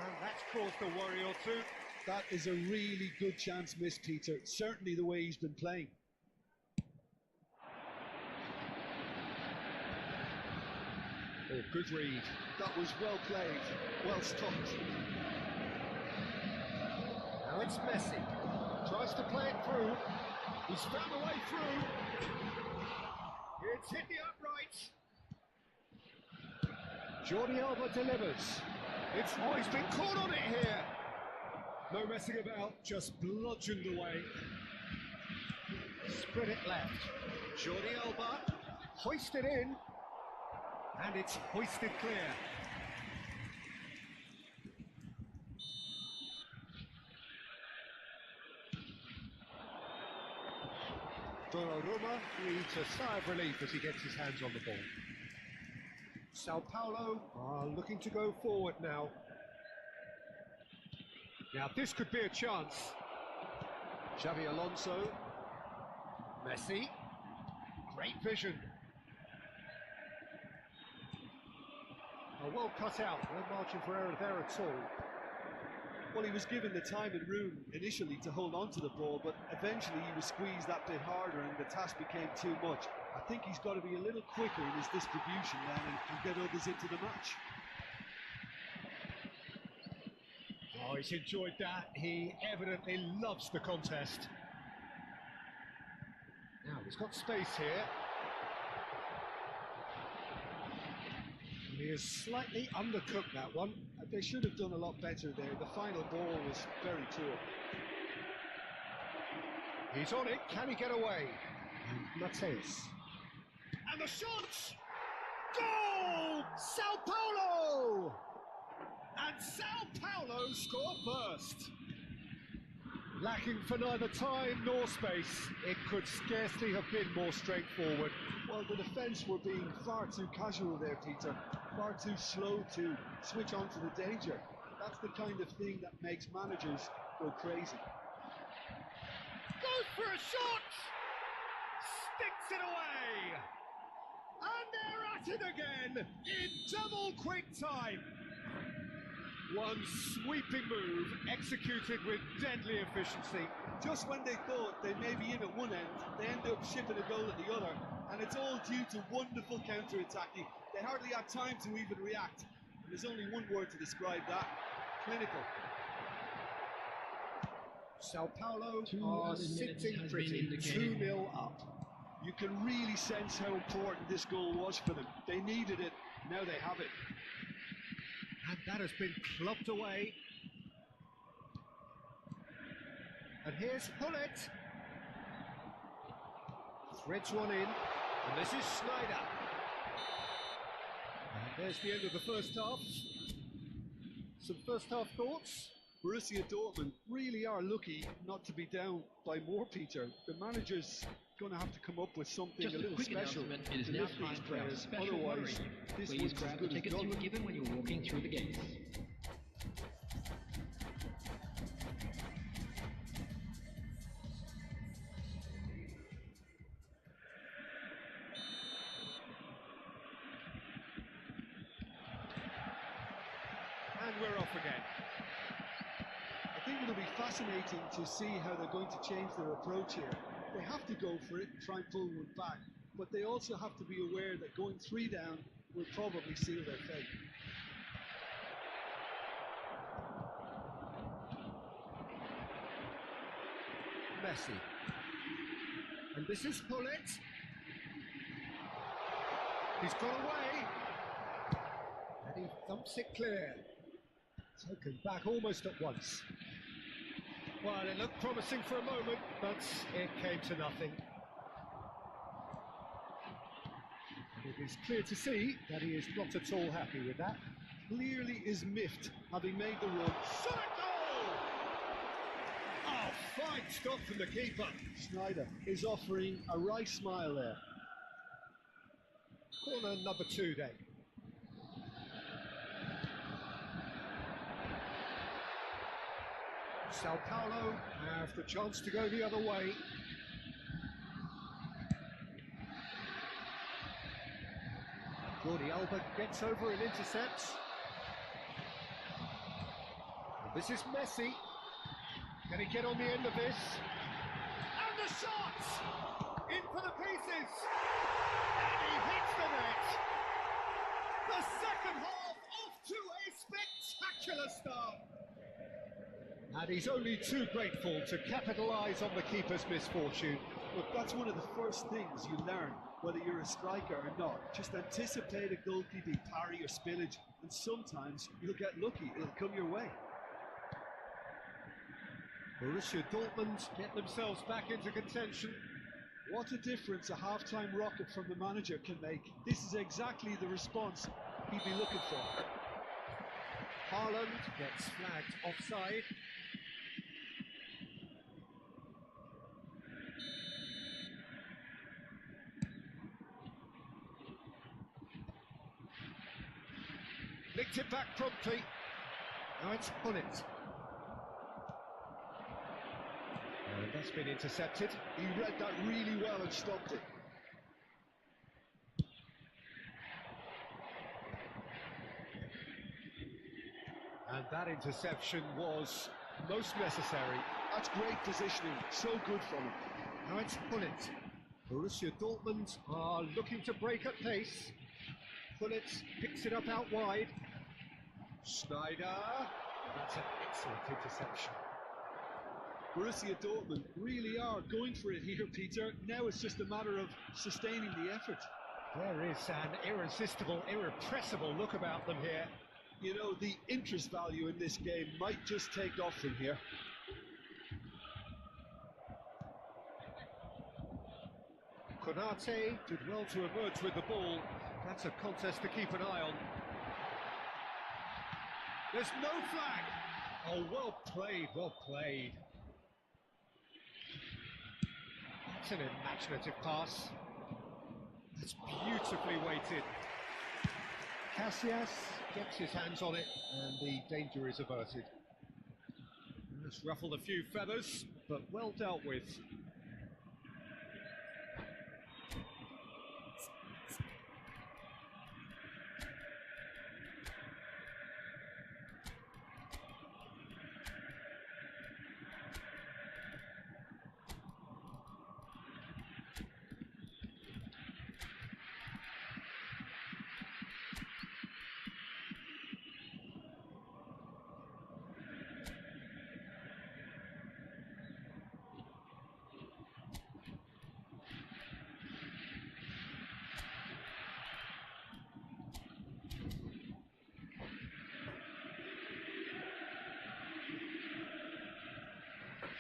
And that's caused a worry or two. That is a really good chance missed, Peter. Certainly the way he's been playing. Oh, good read. That was well played, well stopped. Now it's Messi. Tries to play it through. He's found a way through. It's hit the upright. Jordi Alba delivers. He's been caught on it here. No messing about, just bludgeoned away. Spread it left. Jordi Alba hoisted in. And it's hoisted clear. Donnarumma breathes a sigh of relief as he gets his hands on the ball. Sao Paulo are looking to go forward now. Now this could be a chance. Xavi Alonso. Messi. Great vision. Well cut out, no margin for error there at all. Well, he was given the time and room initially to hold on to the ball, but eventually he was squeezed that bit harder and the task became too much. I think he's got to be a little quicker in his distribution then and get others into the match. Oh, he's enjoyed that. He evidently loves the contest. Now, he's got space here. He has slightly undercooked that one. They should have done a lot better there. The final ball was very poor. He's on it. Can he get away? And Mateus. And the shot! Goal! Sao Paulo! And Sao Paulo score first. Lacking for neither time nor space, it could scarcely have been more straightforward. Well, the defence were being far too casual there, Peter. Far too slow to switch on to the danger. That's the kind of thing that makes managers go crazy. Goes for a shot! Sticks it away! And they're at it again in double quick time. One sweeping move executed with deadly efficiency. Just when they thought they may be in at one end, they end up shipping a goal at the other, and it's all due to wonderful counter-attacking. They hardly had time to even react. And there's only one word to describe that: clinical. Sao Paulo are sitting pretty, 2-0 up. You can really sense how important this goal was for them. They needed it, now they have it. And that has been clubbed away. And here's Hullet. Threads one in. And this is Snyder. And there's the end of the first half. Some first half thoughts? Borussia Dortmund really are lucky not to be down by more, Peter. The manager's going to have to come up with something Just a little quick special announcement, it is to now lift time these for our players. special Otherwise, lottery. this Please one's grab as the good as tickets done. you were given when you were walking through the gates. And we're off again. I think it'll be fascinating to see how they're going to change their approach here. They have to go for it and try and pull one back, but they also have to be aware that going 3 down will probably seal their fate. Messi. And this is Hullet. He's got away. And he thumps it clear. Taken back almost at once. Well, it looked promising for a moment, but it came to nothing. And it is clear to see that he is not at all happy with that. Clearly is miffed, having made the run. Shot goal! Oh, fine stop from the keeper. Schneider is offering a wry smile there. Corner number 2 then. Sao Paulo have the chance to go the other way. Jordi Alba gets over and intercepts. This is Messi. Can he get on the end of this? And the shot! In for the pieces! And he hits the net! The second half off to a spectacular start! And he's only too grateful to capitalise on the keeper's misfortune. Look, that's one of the first things you learn, whether you're a striker or not. Just anticipate a goalkeeping parry or spillage, and sometimes you'll get lucky, it'll come your way. Borussia Dortmund get themselves back into contention. What a difference a half-time rocket from the manager can make. This is exactly the response he'd be looking for. Haaland gets flagged offside. Nicked it back promptly. Now it's Bullet. And that's been intercepted. He read that really well and stopped it. And that interception was most necessary. That's great positioning, so good from him. Now it's Bullet. Borussia Dortmund are looking to break at pace. Bullet picks it up out wide. Schneider. That's an excellent interception. Borussia Dortmund really are going for it here, Peter. Now it's just a matter of sustaining the effort. There is an irresistible, irrepressible look about them here. You know, the interest value in this game might just take off from here. Konate did well to emerge with the ball. That's a contest to keep an eye on. There's no flag. Oh, well played, well played. That's an imaginative pass. That's beautifully weighted. Casillas gets his hands on it and the danger is averted. It's ruffled a few feathers, but well dealt with.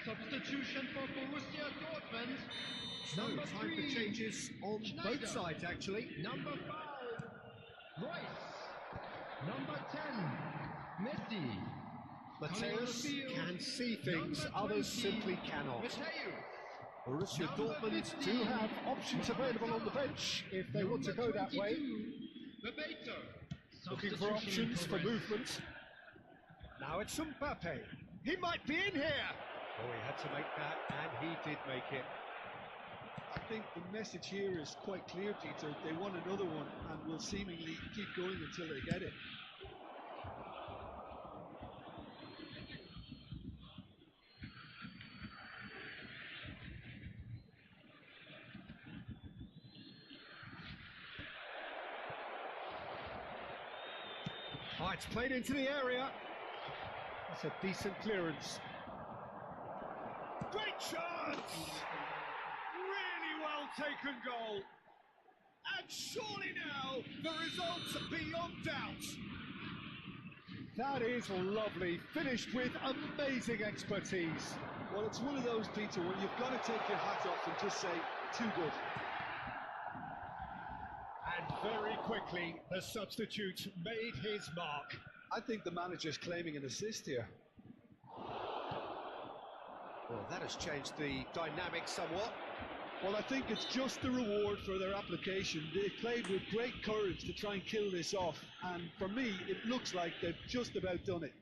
Substitution for Borussia Dortmund. So Number time 3, for changes on Schneider. both sides actually. Number 5, Royce. Number 10, Messi. Mateus can see things, Number others 20, simply cannot. Mateus. Borussia Number Dortmund 15, do have options available on the bench if they want to go that way. Bebeto. Looking for options for movement. Now it's Mbappe. He might be in here. Oh, he had to make that, and he did make it. I think the message here is quite clear, Peter. They want another one and will seemingly keep going until they get it. Oh, it's played into the area. That's a decent clearance. Great chance! Really well taken goal. And surely now, the result's beyond doubt. That is lovely, finished with amazing expertise. Well, it's one of those, Peter, when you've got to take your hat off and just say, too good. And very quickly, the substitute made his mark. I think the manager's claiming an assist here. Well, that has changed the dynamic somewhat. Well, I think it's just the reward for their application. They played with great courage to try and kill this off, and for me, it looks like they've just about done it.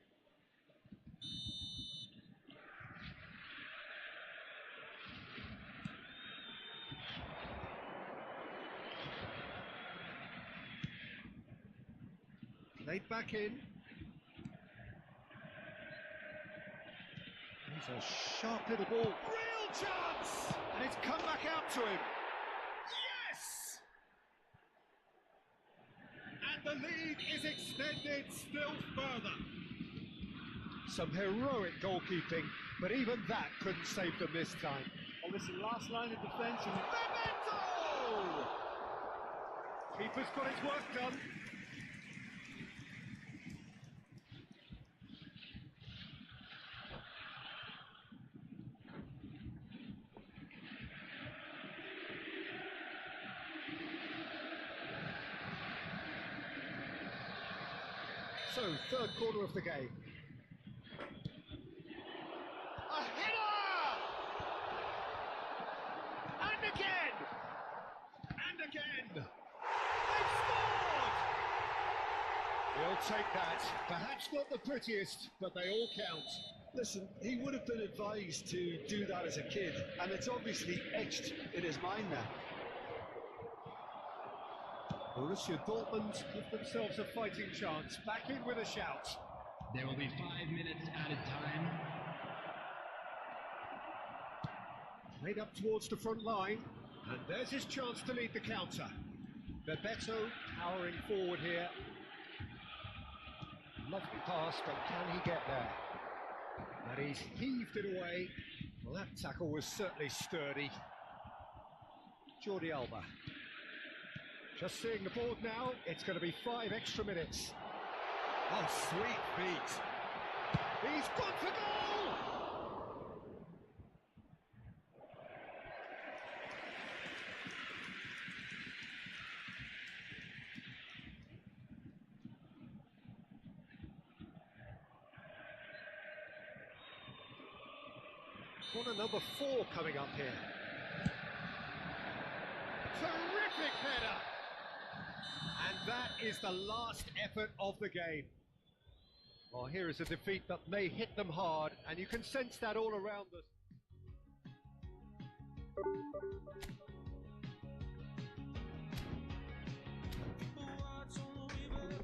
Laid back in. He's a sharp little ball. Real chance! And it's come back out to him. Yes! And the lead is extended still further. Some heroic goalkeeping, but even that couldn't save them this time. Oh, listen, last line of defence and Memento! Keeper's got his work done. So, third quarter of the game. A header! And again! And again! They've scored! He'll take that. Perhaps not the prettiest, but they all count. Listen, he would have been advised to do that as a kid, and it's obviously etched in his mind now. Borussia Dortmund give themselves a fighting chance. Back in with a shout. There will be 5 minutes added time. Played up towards the front line, and there's his chance to lead the counter. Bebeto powering forward here. Lovely pass, but can he get there? And he's heaved it away. Well, that tackle was certainly sturdy. Jordi Alba. Just seeing the board now, it's going to be 5 extra minutes. Oh, sweet feet. He's gone for goal! Corner number 4 coming up here. Terrific header! And that is the last effort of the game. Well, here is a defeat that may hit them hard, and you can sense that all around us.